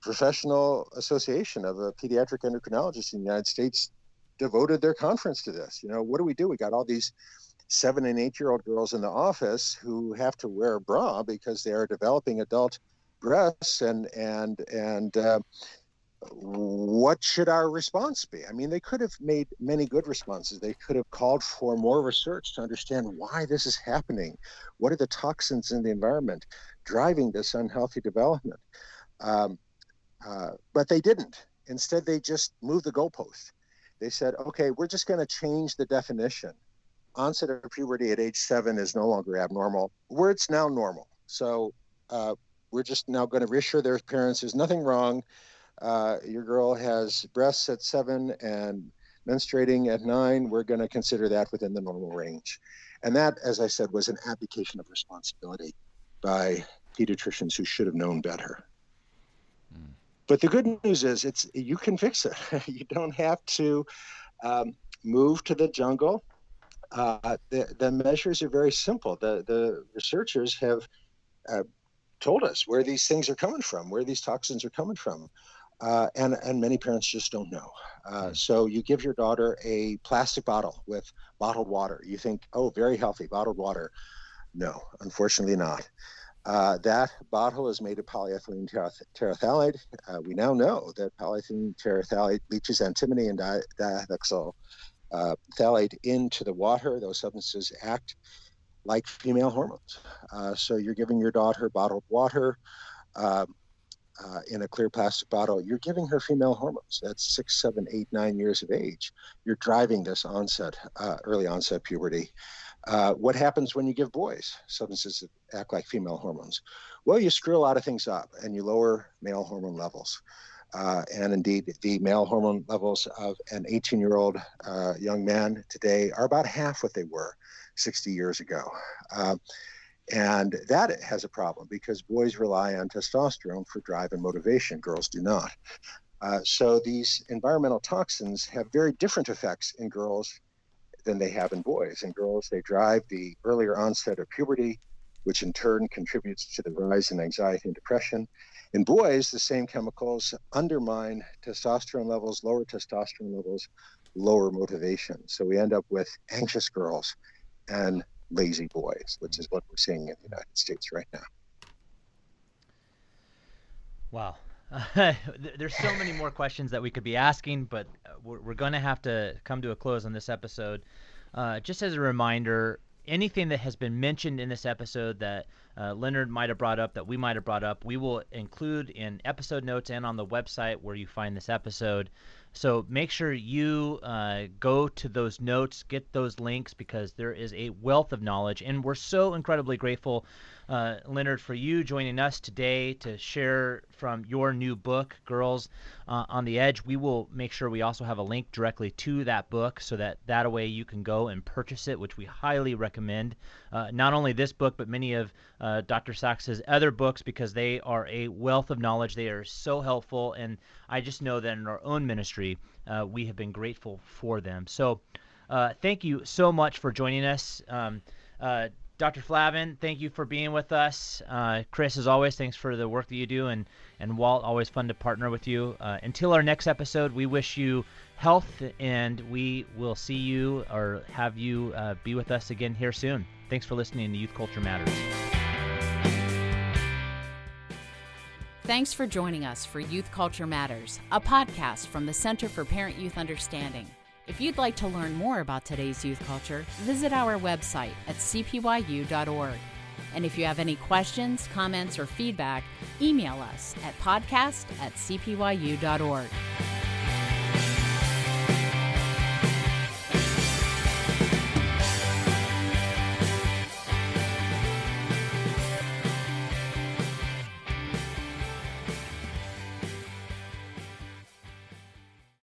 Professional Association of Pediatric Endocrinologists in the United States devoted their conference to this. What do? We got all these 7 and 8-year-old girls in the office who have to wear a bra because they are developing adult breasts, and what should our response be? I mean, they could have made many good responses. They could have called for more research to understand why this is happening. What are the toxins in the environment driving this unhealthy development? But they didn't. Instead, they just moved the goalpost. They said, okay, we're just going to change the definition. Onset of puberty at age 7 is no longer abnormal. It's now normal. So we're just now going to reassure their parents there's nothing wrong. Your girl has breasts at 7 and menstruating at 9. We're going to consider that within the normal range. And that, as I said, was an abdication of responsibility by pediatricians who should have known better. But the good news is you can fix it. You don't have to move to the jungle. The measures are very simple. The researchers have told us where these things are coming from, where these toxins are coming from. And many parents just don't know. So you give your daughter a plastic bottle with bottled water. You think, oh, very healthy, bottled water. No, unfortunately not. That bottle is made of polyethylene terephthalate. We now know that polyethylene terephthalate leaches antimony and diethyl phthalate into the water. Those substances act like female hormones. So you're giving your daughter bottled water in a clear plastic bottle. You're giving her female hormones. That's 6, 7, 8, 9 years of age. You're driving this early onset puberty. What happens when you give boys substances that act like female hormones? Well, you screw a lot of things up and you lower male hormone levels. And indeed, the male hormone levels of an 18-year-old young man today are about half what they were 60 years ago. And that has a problem because boys rely on testosterone for drive and motivation. Girls do not. So these environmental toxins have very different effects in girls than they have in boys. In girls, they drive the earlier onset of puberty, which in turn contributes to the rise in anxiety and depression. In boys, the same chemicals undermine testosterone levels, lower testosterone levels, lower motivation. So we end up with anxious girls and lazy boys, which is what we're seeing in the United States right now. Wow. There's so many more questions that we could be asking, but we're going to have to come to a close on this episode. Just as a reminder, anything that has been mentioned in this episode that Leonard might have brought up, that we might have brought up, we will include in episode notes and on the website where you find this episode. So make sure you go to those notes, get those links, because there is a wealth of knowledge. And we're so incredibly grateful, Leonard, for you joining us today to share from your new book, Girls on the Edge. We will make sure we also have a link directly to that book so that way you can go and purchase it, which we highly recommend. Not only this book, but many of Dr. Sax's other books, because they are a wealth of knowledge. They are so helpful, and I just know that in our own ministry, we have been grateful for them. So thank you so much for joining us. Dr. Flavin, thank you for being with us. Chris, as always, thanks for the work that you do. And Walt, always fun to partner with you. Until our next episode, we wish you health, and we will see you or have you be with us again here soon. Thanks for listening to Youth Culture Matters. Thanks for joining us for Youth Culture Matters, a podcast from the Center for Parent-Youth Understanding. If you'd like to learn more about today's youth culture, visit our website at cpyu.org. And if you have any questions, comments, or feedback, email us at podcast@cpyu.org.